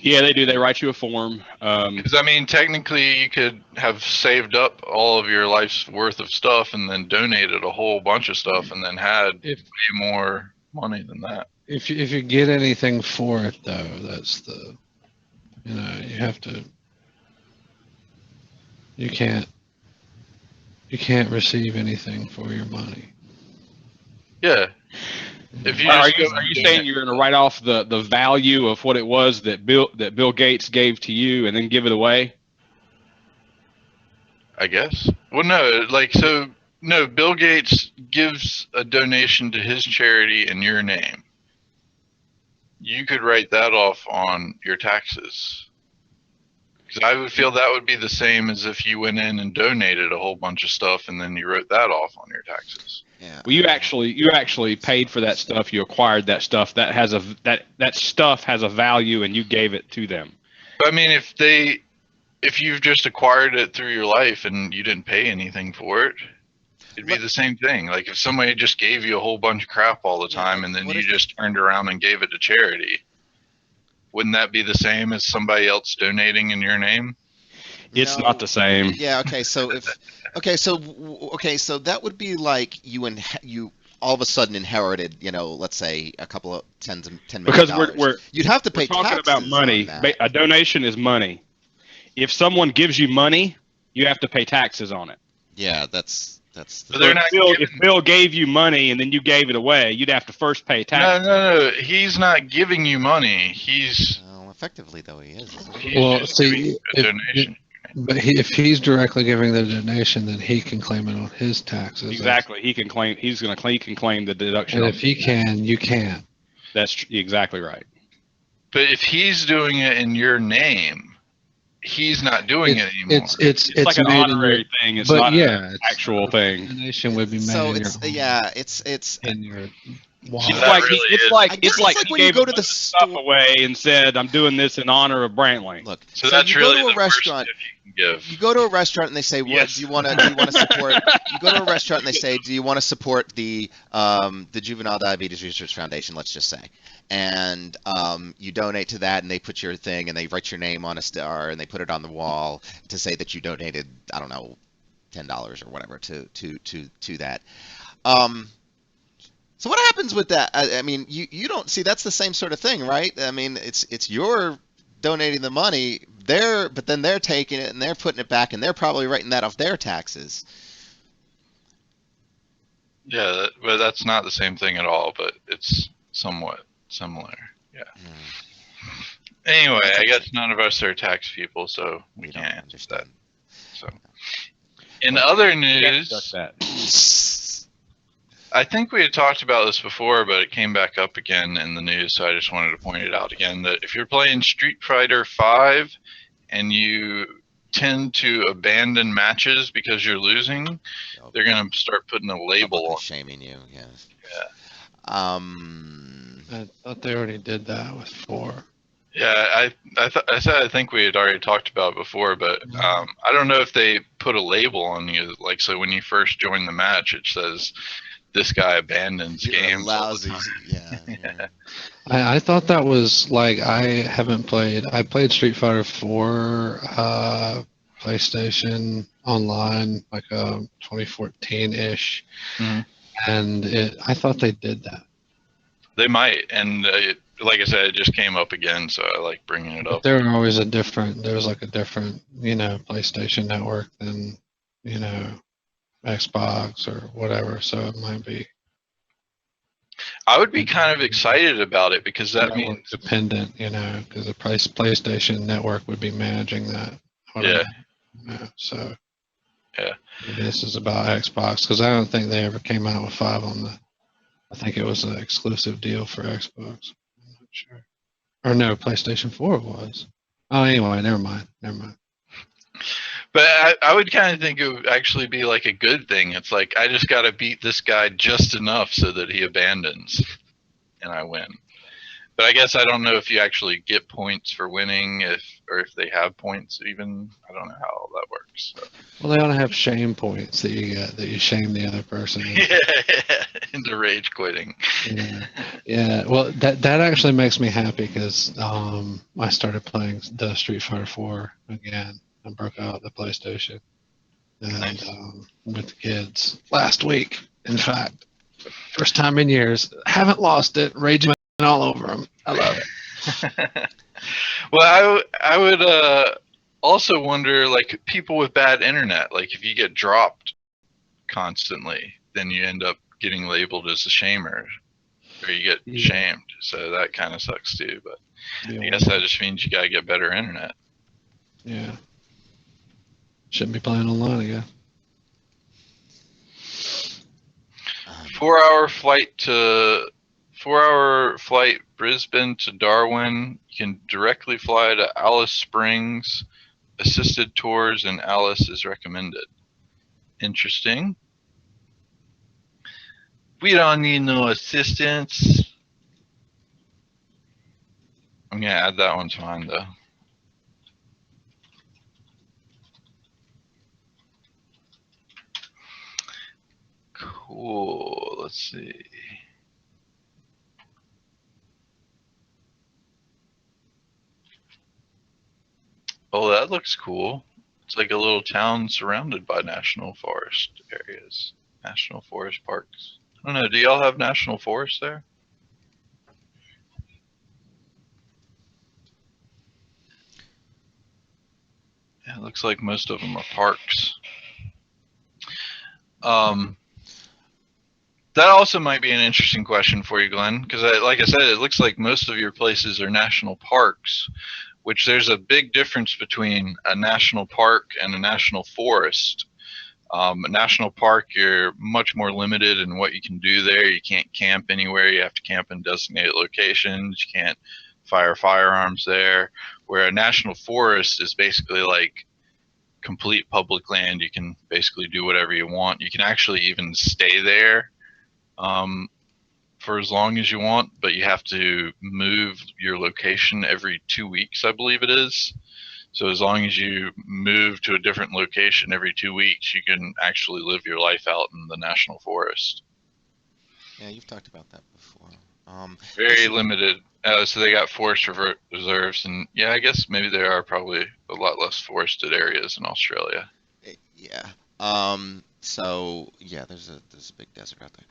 [SPEAKER 3] Yeah, they do. They write you a form.
[SPEAKER 2] Because I mean, technically, you could have saved up all of your life's worth of stuff and then donated a whole bunch of stuff and then had
[SPEAKER 4] If
[SPEAKER 2] way more money than that.
[SPEAKER 4] if you get anything for it though, that's the you have to you can't receive anything for your money.
[SPEAKER 2] Yeah. If you
[SPEAKER 3] Are
[SPEAKER 2] just go
[SPEAKER 3] you
[SPEAKER 2] and
[SPEAKER 3] saying you're going to write off the value of what it was that Bill Gates gave to you and then give it away?
[SPEAKER 2] I guess. Well, no, no, Bill Gates gives a donation to his charity in your name. You could write that off on your taxes. Because I would feel that would be the same as if you went in and donated a whole bunch of stuff and then you wrote that off on your taxes.
[SPEAKER 1] Yeah.
[SPEAKER 3] Well, you actually paid for that stuff. You acquired that stuff. That stuff has a value, and you gave it to them.
[SPEAKER 2] But I mean, if you've just acquired it through your life and you didn't pay anything for it, it'd be the same thing. Like if somebody just gave you a whole bunch of crap all the time and then you just turned around and gave it to charity, wouldn't that be the same as somebody else donating in your name?
[SPEAKER 3] It's
[SPEAKER 1] No.
[SPEAKER 3] not the same.
[SPEAKER 1] Yeah. Okay. So so that would be like you all of a sudden inherited, let's say a couple of $10 million.
[SPEAKER 3] Because
[SPEAKER 1] You'd have to
[SPEAKER 3] we're
[SPEAKER 1] pay
[SPEAKER 3] talking
[SPEAKER 1] taxes
[SPEAKER 3] about money.
[SPEAKER 1] on that.
[SPEAKER 3] A donation is money. If someone gives you money, you have to pay taxes on it.
[SPEAKER 1] Yeah, that's
[SPEAKER 2] But
[SPEAKER 3] So
[SPEAKER 2] they're not
[SPEAKER 3] if Bill gave you money and then you gave it away, you'd have to first pay taxes.
[SPEAKER 2] No. He's not giving you money. He's
[SPEAKER 1] well, effectively though he is. Isn't he?
[SPEAKER 2] he's
[SPEAKER 4] Well,
[SPEAKER 2] just
[SPEAKER 4] see,
[SPEAKER 2] giving a donation.
[SPEAKER 4] But if he's directly giving the donation, then he can claim it on his taxes.
[SPEAKER 3] Exactly. He can claim the deduction.
[SPEAKER 4] And
[SPEAKER 3] on
[SPEAKER 4] if he can, you can't.
[SPEAKER 3] That's exactly right.
[SPEAKER 2] But if he's doing it in your name, he's not doing it anymore.
[SPEAKER 4] It's
[SPEAKER 3] like an
[SPEAKER 4] made in
[SPEAKER 3] honorary thing. It's
[SPEAKER 4] but
[SPEAKER 3] not
[SPEAKER 4] yeah,
[SPEAKER 3] an
[SPEAKER 4] it's-
[SPEAKER 3] actual thing.
[SPEAKER 4] donation would be made
[SPEAKER 1] So
[SPEAKER 4] in your
[SPEAKER 1] it's
[SPEAKER 4] home,
[SPEAKER 1] it's
[SPEAKER 4] in your
[SPEAKER 3] It's
[SPEAKER 4] wallet.
[SPEAKER 2] that
[SPEAKER 3] like
[SPEAKER 2] really
[SPEAKER 3] it's
[SPEAKER 2] is-
[SPEAKER 3] like
[SPEAKER 1] I guess
[SPEAKER 3] it's like
[SPEAKER 1] it's like
[SPEAKER 3] he
[SPEAKER 1] when you
[SPEAKER 3] gave
[SPEAKER 1] go
[SPEAKER 3] a
[SPEAKER 1] to the
[SPEAKER 3] bunch of stuff
[SPEAKER 1] store.
[SPEAKER 3] away and said, "I'm doing this in honor of Brantley."
[SPEAKER 1] Look,
[SPEAKER 2] So that's
[SPEAKER 1] you
[SPEAKER 2] really
[SPEAKER 1] go to
[SPEAKER 2] the
[SPEAKER 1] a restaurant.
[SPEAKER 2] worst gift you can give.
[SPEAKER 1] You go to a restaurant and they say, "What
[SPEAKER 3] Yes.
[SPEAKER 1] do you want to support?" You go to a restaurant and they say, "Do you want to support the Juvenile Diabetes Research Foundation?" Let's just say, and you donate to that, and they put your thing, and they write your name on a star, and they put it on the wall to say that you donated, I don't know, $10 or whatever to that. So what happens with that? I mean, you don't see that's the same sort of thing, right? I mean, it's your donating the money, but then they're taking it and they're putting it back, and they're probably writing that off their taxes.
[SPEAKER 2] Yeah, but that's not the same thing at all, but it's somewhat similar. Yeah. Anyway, I guess none of us are tax people, so we
[SPEAKER 1] We don't
[SPEAKER 2] can't answer that.
[SPEAKER 1] understand.
[SPEAKER 2] So, in other
[SPEAKER 3] You can't
[SPEAKER 2] news,
[SPEAKER 3] deduct that.
[SPEAKER 2] I think we had talked about this before, but it came back up again in the news, so I just wanted to point it out again. That if you're playing Street Fighter 5 and you tend to abandon matches because you're losing, they're going to start putting a label
[SPEAKER 1] Publicly
[SPEAKER 2] on.
[SPEAKER 1] shaming you, yes.
[SPEAKER 2] Yeah.
[SPEAKER 4] I thought they already did that with 4.
[SPEAKER 2] Yeah, I said I think we had already talked about it before, but I don't know if they put a label on you, like so when you first join the match, it says this guy abandons
[SPEAKER 1] You're a
[SPEAKER 2] games all the
[SPEAKER 1] lousy.
[SPEAKER 2] time.
[SPEAKER 1] Yeah.
[SPEAKER 4] I thought that was like I haven't played. I played Street Fighter 4 PlayStation online like 2014 ish,
[SPEAKER 2] Mhm.
[SPEAKER 4] and I thought they did that.
[SPEAKER 2] They might, and like I said, it just came up again, so I like bringing it
[SPEAKER 4] But
[SPEAKER 2] up.
[SPEAKER 4] there were always a different. There was like a different, PlayStation network than, you know, Xbox or whatever. So it might be
[SPEAKER 2] I would be kind of excited about it because that
[SPEAKER 4] network
[SPEAKER 2] means,
[SPEAKER 4] dependent, because the PlayStation network would be managing that.
[SPEAKER 2] yeah,
[SPEAKER 4] So
[SPEAKER 2] yeah.
[SPEAKER 4] maybe this is about Xbox because I don't think they ever came out with 5 on the. I think it was an exclusive deal for Xbox. I'm not sure. Or no, PlayStation 4 was. Oh, anyway, never mind. Never mind.
[SPEAKER 2] But I would kind of think it would actually be like a good thing. It's like I just got to beat this guy just enough so that he abandons, and I win. But I guess I don't know if you actually get points for winning, or if they have points even. I don't know how all that works. So.
[SPEAKER 4] Well, they ought to have shame points that you get that you shame the other person.
[SPEAKER 2] Yeah, into rage quitting.
[SPEAKER 4] Yeah, yeah. Well, that actually makes me happy because I started playing the Street Fighter 4 again. I broke out the PlayStation and
[SPEAKER 2] Nice.
[SPEAKER 4] with the kids last week. In fact, first time in years. Haven't lost it. Raging all over them. I love it.
[SPEAKER 2] Well, I would also wonder, like, people with bad internet, like if you get dropped constantly, then you end up getting labeled as a shamer, or you get
[SPEAKER 4] Yeah.
[SPEAKER 2] shamed. So that kind of sucks too. But I guess that just means you gotta get better internet.
[SPEAKER 4] Yeah. Shouldn't be playing online again.
[SPEAKER 2] 4 hour flight to 4 hour flight Brisbane to Darwin. You can directly fly to Alice Springs. Assisted tours in Alice is recommended. Interesting. We don't need no assistance. I'm gonna add that one to mine though. Cool. Let's see. Oh, that looks cool. It's like a little town surrounded by national forest areas, national forest parks. I don't know. Do y'all have national forests there? Yeah, it looks like most of them are parks. That also might be an interesting question for you, Glenn, because like I said, it looks like most of your places are national parks, which there's a big difference between a national park and a national forest. A national park, you're much more limited in what you can do there. You can't camp anywhere. You have to camp in designated locations. You can't fire firearms there. Where a national forest is basically like complete public land. You can basically do whatever you want. You can actually even stay there for as long as you want, but you have to move your location every 2 weeks, I believe it is. So as long as you move to a different location every 2 weeks, you can actually live your life out in the national forest.
[SPEAKER 1] Yeah, you've talked about that before.
[SPEAKER 2] Very limited. So they got forest reserves, and yeah, I guess maybe there are probably a lot less forested areas in Australia.
[SPEAKER 1] Yeah. So yeah, there's a big desert out there.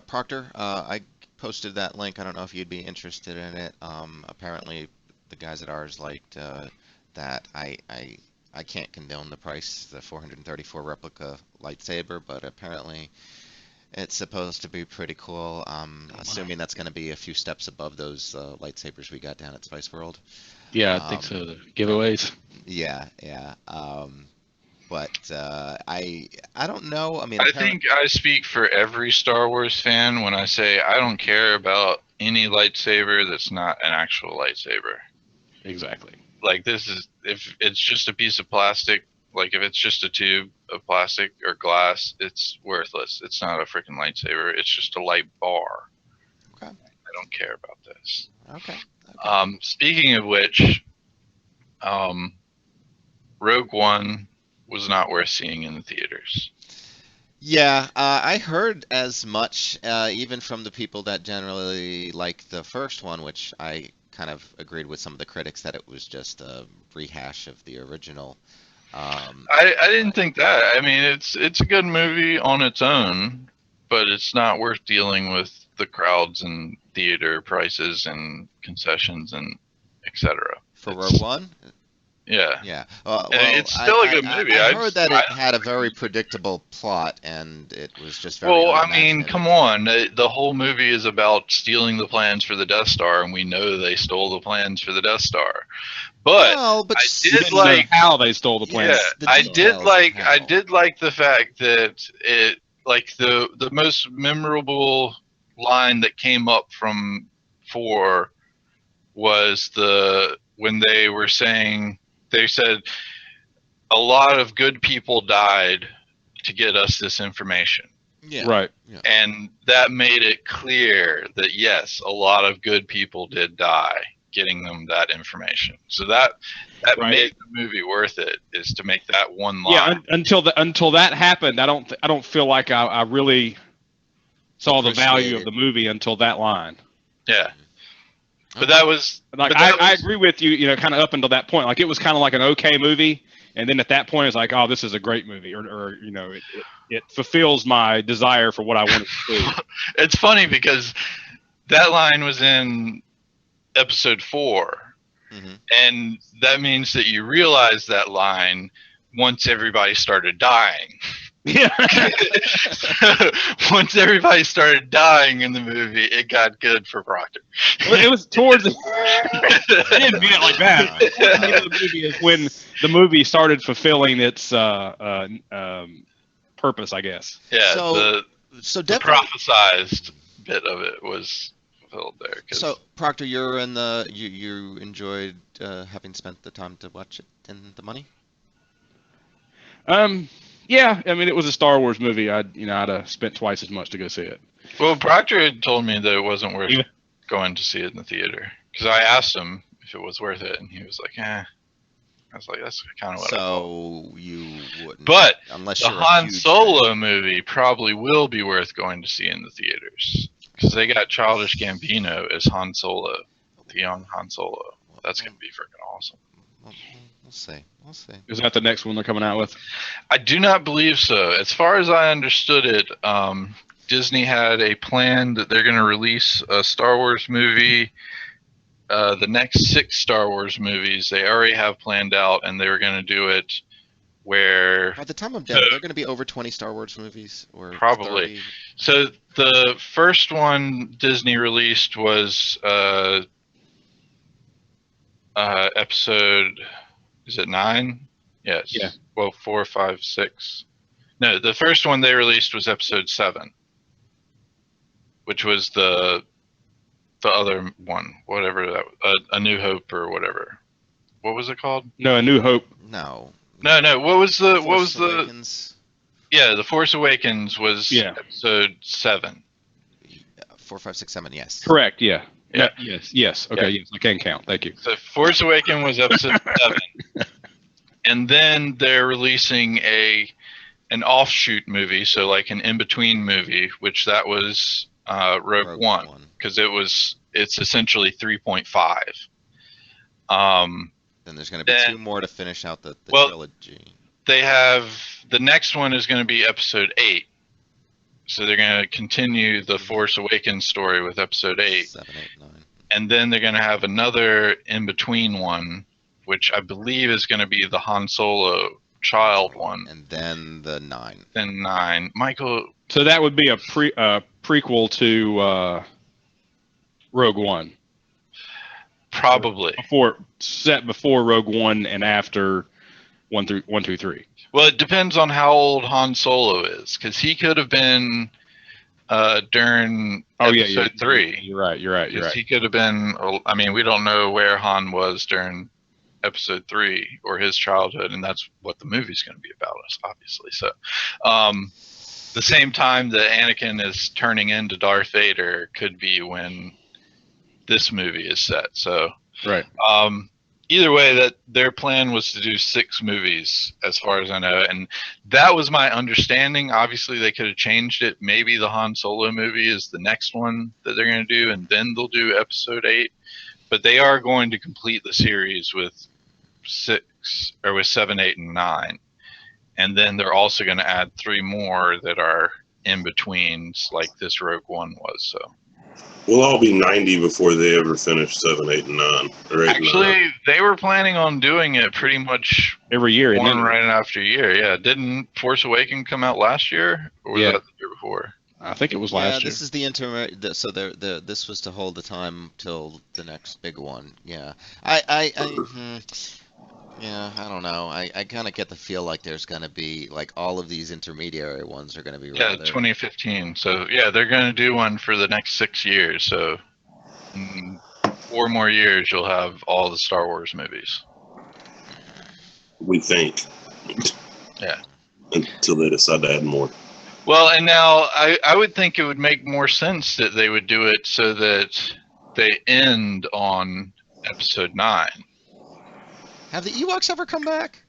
[SPEAKER 1] Proctor, I posted that link. I don't know if you'd be interested in it. Apparently, the guys at ours liked that. I can't condone the price, the 434 replica lightsaber, but apparently it's supposed to be pretty cool. Assuming that's going to be a few steps above those lightsabers we got down at Spice World.
[SPEAKER 3] Yeah, I think
[SPEAKER 1] Um,
[SPEAKER 3] so. The giveaways.
[SPEAKER 1] yeah, yeah. But I don't know. I mean,
[SPEAKER 2] I
[SPEAKER 1] apparently,
[SPEAKER 2] think I speak for every Star Wars fan when I say I don't care about any lightsaber that's not an actual lightsaber.
[SPEAKER 3] Exactly.
[SPEAKER 2] Like this is if it's just a piece of plastic, like if it's just a tube of plastic or glass, it's worthless. It's not a freaking lightsaber. It's just a light bar.
[SPEAKER 1] okay.
[SPEAKER 2] I don't care about this.
[SPEAKER 1] Okay.
[SPEAKER 2] Speaking of which, Rogue One was not worth seeing in the theaters.
[SPEAKER 1] Yeah, I heard as much, even from the people that generally like the first one, which I kind of agreed with some of the critics that it was just a rehash of the original.
[SPEAKER 2] I didn't think that. I mean, it's a good movie on its own, but it's not worth dealing with the crowds and theater prices and concessions and etc.
[SPEAKER 1] For Rogue One?
[SPEAKER 2] Yeah.
[SPEAKER 1] Yeah.
[SPEAKER 2] It's still a good movie.
[SPEAKER 1] I heard that it had a very predictable plot, and it was just very
[SPEAKER 2] Well, I mean,
[SPEAKER 1] unimaginative.
[SPEAKER 2] come on. The whole movie is about stealing the plans for the Death Star, and we know they stole the plans for the Death Star. But
[SPEAKER 1] Well, but
[SPEAKER 2] I
[SPEAKER 3] You
[SPEAKER 2] did
[SPEAKER 3] didn't know
[SPEAKER 2] like,
[SPEAKER 3] how they stole the plan.
[SPEAKER 2] yeah,
[SPEAKER 1] the
[SPEAKER 2] I did
[SPEAKER 1] details of
[SPEAKER 2] like,
[SPEAKER 1] how.
[SPEAKER 2] I did like the fact that it, like the most memorable line that came up from 4 was when they were saying, they said a lot of good people died to get us this information.
[SPEAKER 1] Yeah.
[SPEAKER 3] Right.
[SPEAKER 1] Yeah.
[SPEAKER 2] And that made it clear that yes, a lot of good people did die getting them that information. So that
[SPEAKER 3] Right.
[SPEAKER 2] made the movie worth it, is to make that one line.
[SPEAKER 3] Yeah. Until that happened, I don't feel like I really saw the value of the movie until that line.
[SPEAKER 2] Yeah. But that was
[SPEAKER 3] Like
[SPEAKER 2] but that
[SPEAKER 3] I
[SPEAKER 2] was-
[SPEAKER 3] agree with you. You know, kind of up until that point, like it was kind of like an okay movie, and then at that point, it's like, oh, this is a great movie, or you know, it fulfills my desire for what I wanted to see.
[SPEAKER 2] It's funny because that line was in episode 4.
[SPEAKER 1] Mm-hmm.
[SPEAKER 2] And that means that you realize that line once everybody started dying.
[SPEAKER 3] Yeah.
[SPEAKER 2] Once everybody started dying in the movie, it got good for Proctor.
[SPEAKER 3] Well, it was towards. I didn't mean it like that. The end of the movie is when the movie started fulfilling its purpose, I guess.
[SPEAKER 2] Yeah,
[SPEAKER 1] So
[SPEAKER 2] the
[SPEAKER 1] definitely.
[SPEAKER 2] prophesized bit of it was fulfilled there.
[SPEAKER 1] So Proctor, you're in the you enjoyed having spent the time to watch it and the money.
[SPEAKER 3] Yeah, I mean, it was a Star Wars movie. I'd have spent twice as much to go see it.
[SPEAKER 2] Well, Proctor had told me that it wasn't worth
[SPEAKER 3] Yeah.
[SPEAKER 2] going to see it in the theater, because I asked him if it was worth it, and he was like, "Eh." I was like, "That's kind of what I thought."
[SPEAKER 1] So you wouldn't.
[SPEAKER 2] But
[SPEAKER 1] unless
[SPEAKER 2] the
[SPEAKER 1] you're a
[SPEAKER 2] Han
[SPEAKER 1] huge
[SPEAKER 2] Solo
[SPEAKER 1] fan.
[SPEAKER 2] movie probably will be worth going to see in the theaters, because they got Childish Gambino as Han Solo, the young Han Solo. That's gonna be freaking awesome.
[SPEAKER 1] We'll see. We'll see.
[SPEAKER 3] Is that the next one they're coming out with?
[SPEAKER 2] I do not believe so. As far as I understood it, Disney had a plan that they're going to release a Star Wars movie. The next 6 Star Wars movies they already have planned out, and they were going to do it where
[SPEAKER 1] By the time I'm done, they're going to be over 20 Star Wars movies, or
[SPEAKER 2] Probably.
[SPEAKER 1] 30.
[SPEAKER 2] So the first one Disney released was episode, is it 9? Yes.
[SPEAKER 3] Yeah.
[SPEAKER 2] Well, 4, 5, 6. No, the first one they released was episode 7, which was the other one, whatever that, A New Hope or whatever. What was it called?
[SPEAKER 3] No, A New Hope.
[SPEAKER 1] No.
[SPEAKER 2] No. What was the
[SPEAKER 1] Awakens,
[SPEAKER 2] Yeah, The Force Awakens was episode 7.
[SPEAKER 1] 4, 5, 6, 7. Yes.
[SPEAKER 3] Correct. Yeah.
[SPEAKER 2] Yeah.
[SPEAKER 3] Yes. Okay. Yes, I can count. Thank you.
[SPEAKER 2] So Force Awakens was episode 7. And then they're releasing an offshoot movie, so like an in-between movie, which that was Rogue One, because it's essentially 3.5.
[SPEAKER 1] Then there's going to be 2 more to finish out the trilogy.
[SPEAKER 2] They have, the next one is going to be episode 8. So they're going to continue the Force Awakens story with episode 8.
[SPEAKER 1] 7, 8, 9.
[SPEAKER 2] And then they're going to have another in-between one, which I believe is going to be the Han Solo child one.
[SPEAKER 1] And then the 9.
[SPEAKER 2] Then 9. Michael.
[SPEAKER 3] So that would be a prequel to Rogue One.
[SPEAKER 2] Probably.
[SPEAKER 3] Before Rogue One and after 1 through 3.
[SPEAKER 2] Well, it depends on how old Han Solo is, because he could have been during episode 3.
[SPEAKER 3] You're right.
[SPEAKER 2] He could have been. I mean, we don't know where Han was during episode 3 or his childhood, and that's what the movie's going to be about, obviously. So, the same time that Anakin is turning into Darth Vader could be when this movie is set. So
[SPEAKER 3] Right.
[SPEAKER 2] either way, that their plan was to do 6 movies, as far as I know, and that was my understanding. Obviously, they could have changed it. Maybe the Han Solo movie is the next one that they're going to do, and then they'll do Episode 8. But they are going to complete the series with 7, 8, and 9, and then they're also going to add 3 more that are in betweens, like this Rogue One was. So
[SPEAKER 5] We'll all be 90 before they ever finish 7, 8, and 9. Or 8 and 9.
[SPEAKER 2] actually, they were planning on doing it pretty much
[SPEAKER 3] Every year, and
[SPEAKER 2] one
[SPEAKER 3] then
[SPEAKER 2] right after year. Yeah, didn't Force Awakens come out last year, or was
[SPEAKER 3] Yeah.
[SPEAKER 2] that the year before?
[SPEAKER 3] I think it was
[SPEAKER 1] Yeah,
[SPEAKER 3] last year.
[SPEAKER 1] this is the interim. So this was to hold the time till the next big one. Yeah, yeah, I don't know. I kind of get the feel like there's gonna be like all of these intermediary ones are gonna be
[SPEAKER 2] Yeah,
[SPEAKER 1] rather.
[SPEAKER 2] 2015. So yeah, they're going to do one for the next 6 years. So in 4 more years, you'll have all the Star Wars movies.
[SPEAKER 5] We think.
[SPEAKER 2] Yeah.
[SPEAKER 5] Until they decide to add more.
[SPEAKER 2] Well, and now I would think it would make more sense that they would do it so that they end on Episode 9.
[SPEAKER 1] Have the Ewoks ever come back?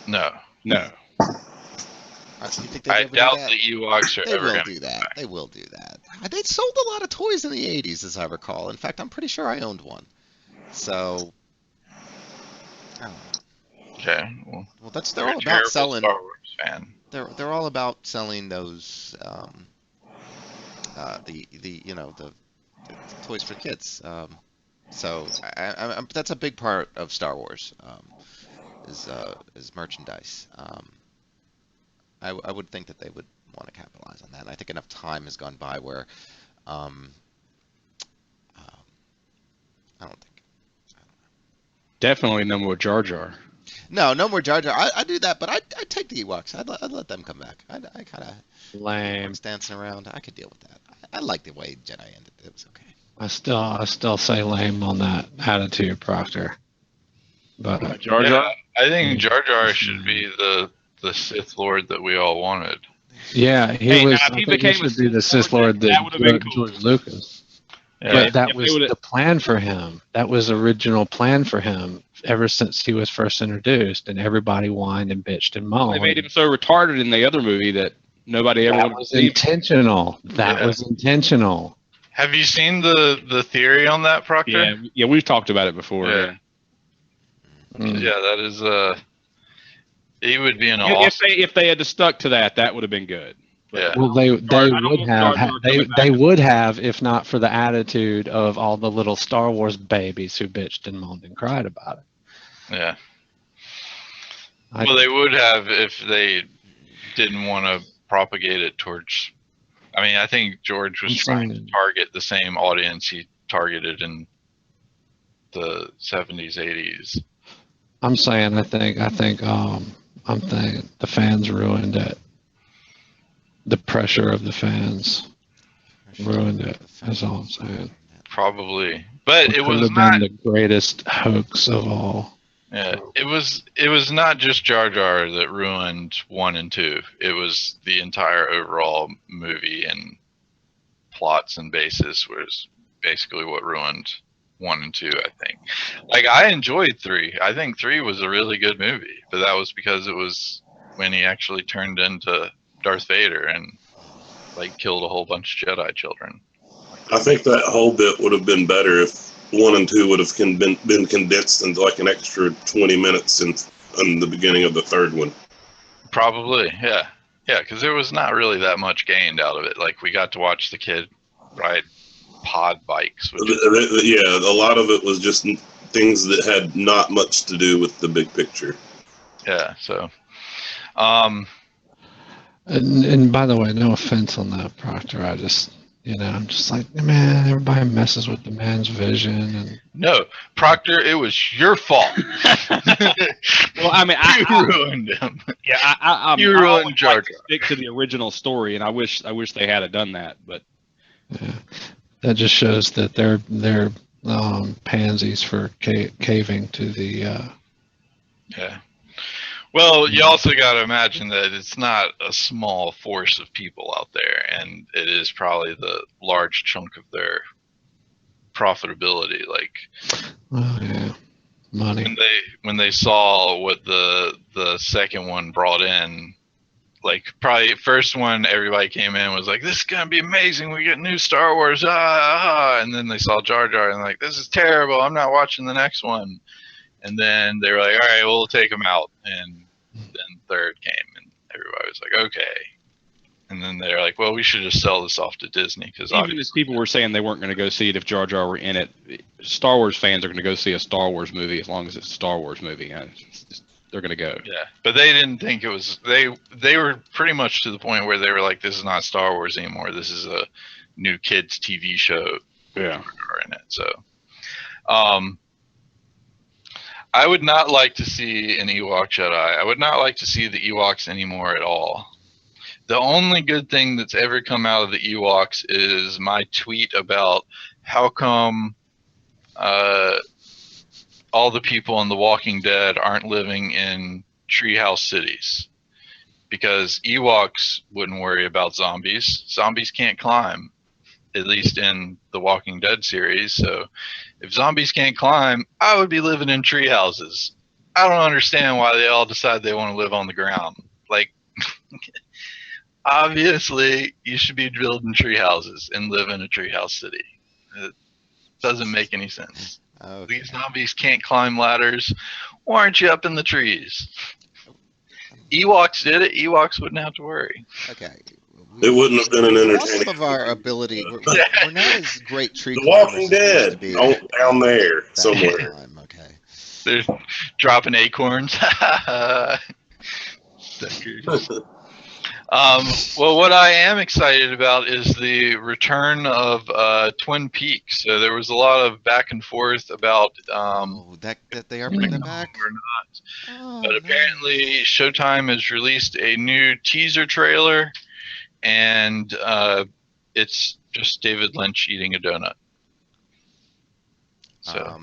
[SPEAKER 2] No.
[SPEAKER 3] No.
[SPEAKER 1] You think they'd
[SPEAKER 2] I
[SPEAKER 1] ever
[SPEAKER 2] doubt
[SPEAKER 1] do that?
[SPEAKER 2] the Ewoks are
[SPEAKER 1] They
[SPEAKER 2] ever
[SPEAKER 1] will
[SPEAKER 2] going
[SPEAKER 1] do
[SPEAKER 2] to
[SPEAKER 1] that. They will do that. They sold a lot of toys in the 80s, as I recall. In fact, I'm pretty sure I owned one. So, I don't know.
[SPEAKER 2] Okay.
[SPEAKER 1] Well, they're
[SPEAKER 2] You're
[SPEAKER 1] all
[SPEAKER 2] a
[SPEAKER 1] about
[SPEAKER 2] terrible
[SPEAKER 1] selling.
[SPEAKER 2] Star Wars fan.
[SPEAKER 1] They're all about selling those the toys for kids. So that's a big part of Star Wars is merchandise. I would think that they would want to capitalize on that. And I think enough time has gone by where I don't think.
[SPEAKER 3] Definitely no more Jar Jar.
[SPEAKER 1] No more Jar Jar. I do that, but I'd take the Ewoks. I'd let them come back. I kind of
[SPEAKER 4] Lame.
[SPEAKER 1] dancing around. I could deal with that. I like the way Jedi ended. It was okay.
[SPEAKER 4] I still say lame on that attitude, Proctor. But
[SPEAKER 3] Jar Jar.
[SPEAKER 2] Yeah, I think Jar Jar should be the Sith Lord that we all wanted.
[SPEAKER 4] yeah, he
[SPEAKER 3] Hey,
[SPEAKER 4] was.
[SPEAKER 3] now, if
[SPEAKER 4] I
[SPEAKER 3] he
[SPEAKER 4] think he
[SPEAKER 3] became a
[SPEAKER 4] should be the
[SPEAKER 3] Sith
[SPEAKER 4] Sith
[SPEAKER 3] Lord,
[SPEAKER 4] Lord
[SPEAKER 3] that
[SPEAKER 4] that
[SPEAKER 3] would have been cool.
[SPEAKER 4] George Lucas.
[SPEAKER 2] Yeah.
[SPEAKER 4] But that
[SPEAKER 3] if they
[SPEAKER 4] was
[SPEAKER 3] would've-
[SPEAKER 4] the plan for him. That was the original plan for him ever since he was first introduced, and everybody whined and bitched and moaned.
[SPEAKER 3] They made him so retarded in the other movie that nobody ever
[SPEAKER 4] That
[SPEAKER 3] wanted
[SPEAKER 4] was
[SPEAKER 3] to see him.
[SPEAKER 4] intentional. That
[SPEAKER 2] Yeah.
[SPEAKER 4] was intentional.
[SPEAKER 2] Have you seen the theory on that, Proctor?
[SPEAKER 3] Yeah, we've talked about it before.
[SPEAKER 2] Yeah.
[SPEAKER 3] Yeah.
[SPEAKER 4] Mm.
[SPEAKER 2] Yeah, that is he would be an
[SPEAKER 3] If
[SPEAKER 2] awesome.
[SPEAKER 3] if they had stuck to that, that would have been good.
[SPEAKER 2] Yeah.
[SPEAKER 4] Well, they
[SPEAKER 3] I don't
[SPEAKER 4] would
[SPEAKER 3] want
[SPEAKER 4] have
[SPEAKER 3] Jar Jar
[SPEAKER 4] they
[SPEAKER 3] coming
[SPEAKER 4] they
[SPEAKER 3] back.
[SPEAKER 4] would have if not for the attitude of all the little Star Wars babies who bitched and moaned and cried about it.
[SPEAKER 2] Yeah.
[SPEAKER 4] I-
[SPEAKER 2] Well, they would have if they didn't want to propagate it towards. I mean, I think George was
[SPEAKER 4] I'm
[SPEAKER 2] trying to
[SPEAKER 4] saying-
[SPEAKER 2] target the same audience he targeted in the 70s, 80s.
[SPEAKER 4] I'm saying I think the fans ruined it. The pressure of the fans ruined it. That's all I'm saying.
[SPEAKER 2] Probably, but it
[SPEAKER 4] Could
[SPEAKER 2] was
[SPEAKER 4] have
[SPEAKER 2] not.
[SPEAKER 4] been the greatest hoax of all.
[SPEAKER 2] Yeah, it was not just Jar Jar that ruined 1 and 2. It was the entire overall movie and plots and basis was basically what ruined 1 and 2, I think. Like, I enjoyed 3. I think 3 was a really good movie, but that was because it was when he actually turned into Darth Vader and like killed a whole bunch of Jedi children.
[SPEAKER 5] I think that whole bit would have been better if 1 and 2 would have been condensed into like an extra 20 minutes in the beginning of the third one.
[SPEAKER 2] Probably, yeah. Yeah, because there was not really that much gained out of it. Like, we got to watch the kid ride pod bikes. Which
[SPEAKER 5] Yeah, a lot of it was just things that had not much to do with the big picture.
[SPEAKER 2] yeah, so.
[SPEAKER 4] And by the way, no offense on that, Proctor. I'm just like, man, everybody messes with the man's vision, and
[SPEAKER 2] No, Proctor, it was your fault.
[SPEAKER 3] Well, I mean,
[SPEAKER 2] You ruined him.
[SPEAKER 3] yeah,
[SPEAKER 2] You
[SPEAKER 3] I
[SPEAKER 2] ruined
[SPEAKER 3] always
[SPEAKER 2] Jar
[SPEAKER 3] like to
[SPEAKER 2] Jar.
[SPEAKER 3] stick to the original story, and I wish they had done that, but
[SPEAKER 4] yeah, that just shows that they're pansies for caving to the.
[SPEAKER 2] Yeah. Well, you also got to imagine that it's not a small force of people out there, and it is probably the large chunk of their profitability. Like
[SPEAKER 4] Oh yeah, money.
[SPEAKER 2] when they saw what the second one brought in, like probably first one everybody came in and was like, this is gonna be amazing, we get new Star Wars, and then they saw Jar Jar and like, this is terrible, I'm not watching the next one. And then they were like, all right, we'll take them out. And then third came and everybody was like, okay. And then they're like, well, we should just sell this off to Disney, because
[SPEAKER 3] Even as people were saying they weren't going to go see it if Jar Jar were in it, Star Wars fans are going to go see a Star Wars movie as long as it's a Star Wars movie. They're going to go.
[SPEAKER 2] Yeah, but they didn't think it was. They were pretty much to the point where they were like, this is not Star Wars anymore. This is a new kids TV show.
[SPEAKER 3] Yeah.
[SPEAKER 2] In it. So, I would not like to see an Ewok Jedi. I would not like to see the Ewoks anymore at all. The only good thing that's ever come out of the Ewoks is my tweet about how come all the people in The Walking Dead aren't living in treehouse cities. Because Ewoks wouldn't worry about zombies. Zombies can't climb, at least in the Walking Dead series. So if zombies can't climb, I would be living in tree houses. I don't understand why they all decide they want to live on the ground. Like, obviously, you should be building tree houses and live in a treehouse city. It doesn't make any sense.
[SPEAKER 1] Okay.
[SPEAKER 2] These zombies can't climb ladders. Why aren't you up in the trees? Ewoks did it. Ewoks wouldn't have to worry.
[SPEAKER 1] Okay.
[SPEAKER 5] It wouldn't have been an
[SPEAKER 1] We
[SPEAKER 5] entertaining.
[SPEAKER 1] lost some of our ability. We're not as great tree
[SPEAKER 5] The
[SPEAKER 1] climbers
[SPEAKER 5] Walking
[SPEAKER 1] as we used to
[SPEAKER 5] Dead,
[SPEAKER 1] be
[SPEAKER 5] down there
[SPEAKER 1] that
[SPEAKER 5] somewhere.
[SPEAKER 1] time. Okay.
[SPEAKER 2] They're dropping acorns. Suckers. Well, what I am excited about is the return of Twin Peaks. So there was a lot of back and forth about
[SPEAKER 1] that they are bringing it back.
[SPEAKER 2] or not.
[SPEAKER 1] Oh,
[SPEAKER 2] But
[SPEAKER 1] no.
[SPEAKER 2] apparently, Showtime has released a new teaser trailer, and it's just David Lynch eating a donut. So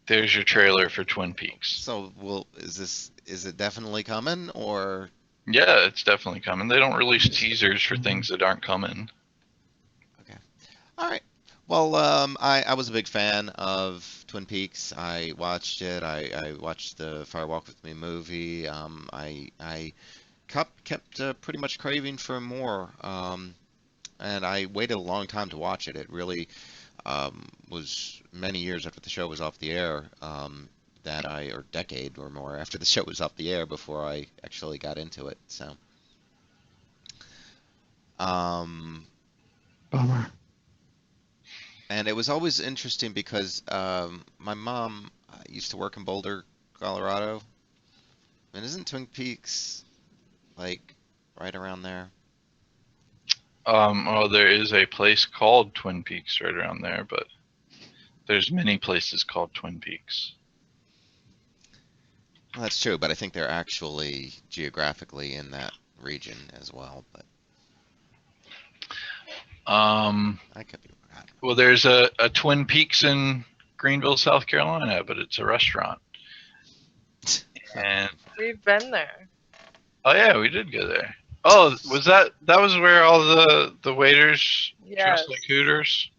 [SPEAKER 2] there's your trailer for Twin Peaks.
[SPEAKER 1] So, is it definitely coming, or?
[SPEAKER 2] Yeah, it's definitely coming. They don't release teasers for things that aren't coming.
[SPEAKER 1] Okay. All right. Well, I was a big fan of Twin Peaks. I watched it. I watched the Fire Walk with Me movie. I kept pretty much craving for more. And I waited a long time to watch it. It really was many years after the show was off the air, or decade or more after the show was off the air before I actually got into it. So,
[SPEAKER 4] Bummer.
[SPEAKER 1] and it was always interesting because my mom used to work in Boulder, Colorado, and isn't Twin Peaks like right around there?
[SPEAKER 2] Oh, there is a place called Twin Peaks right around there, but there's many places called Twin Peaks.
[SPEAKER 1] Well, that's true, but I think they're actually geographically in that region as well. But I could be wrong.
[SPEAKER 2] Well, there's a Twin Peaks in Greenville, South Carolina, but it's a restaurant. And
[SPEAKER 6] We've been there.
[SPEAKER 2] oh yeah, we did go there. Oh, that was where all the waiters
[SPEAKER 6] Yes.
[SPEAKER 2] dressed like Hooters?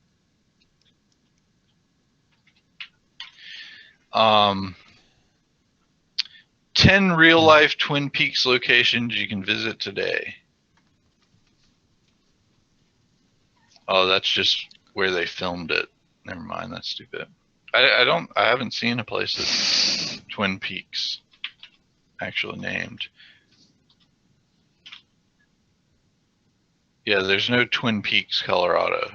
[SPEAKER 2] 10 real-life Twin Peaks locations you can visit today. Oh, that's just where they filmed it. Never mind, that's stupid. I haven't seen a place that's Twin Peaks actually named. Yeah, there's no Twin Peaks, Colorado.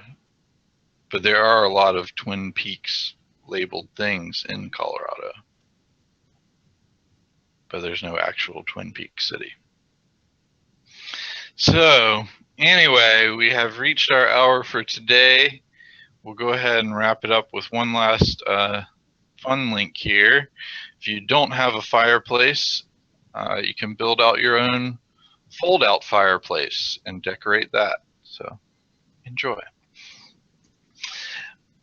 [SPEAKER 2] But there are a lot of Twin Peaks labeled things in Colorado. But there's no actual Twin Peaks city. So, anyway, we have reached our hour for today. We'll go ahead and wrap it up with one last fun link here. If you don't have a fireplace, you can build out your own fold-out fireplace and decorate that. So, enjoy.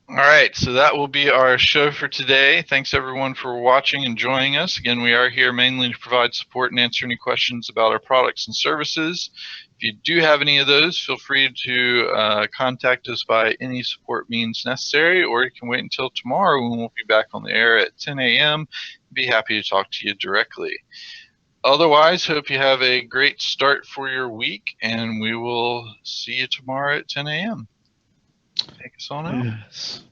[SPEAKER 2] All right, so that will be our show for today. Thanks everyone for watching and joining us. Again, we are here mainly to provide support and answer any questions about our products and services. If you do have any of those, feel free to contact us by any support means necessary, or you can wait until tomorrow when we'll be back on the air at 10 a.m. Be happy to talk to you directly. Otherwise, hope you have a great start for your week, and we will see you tomorrow at 10 a.m. Take us on out.
[SPEAKER 4] Yes.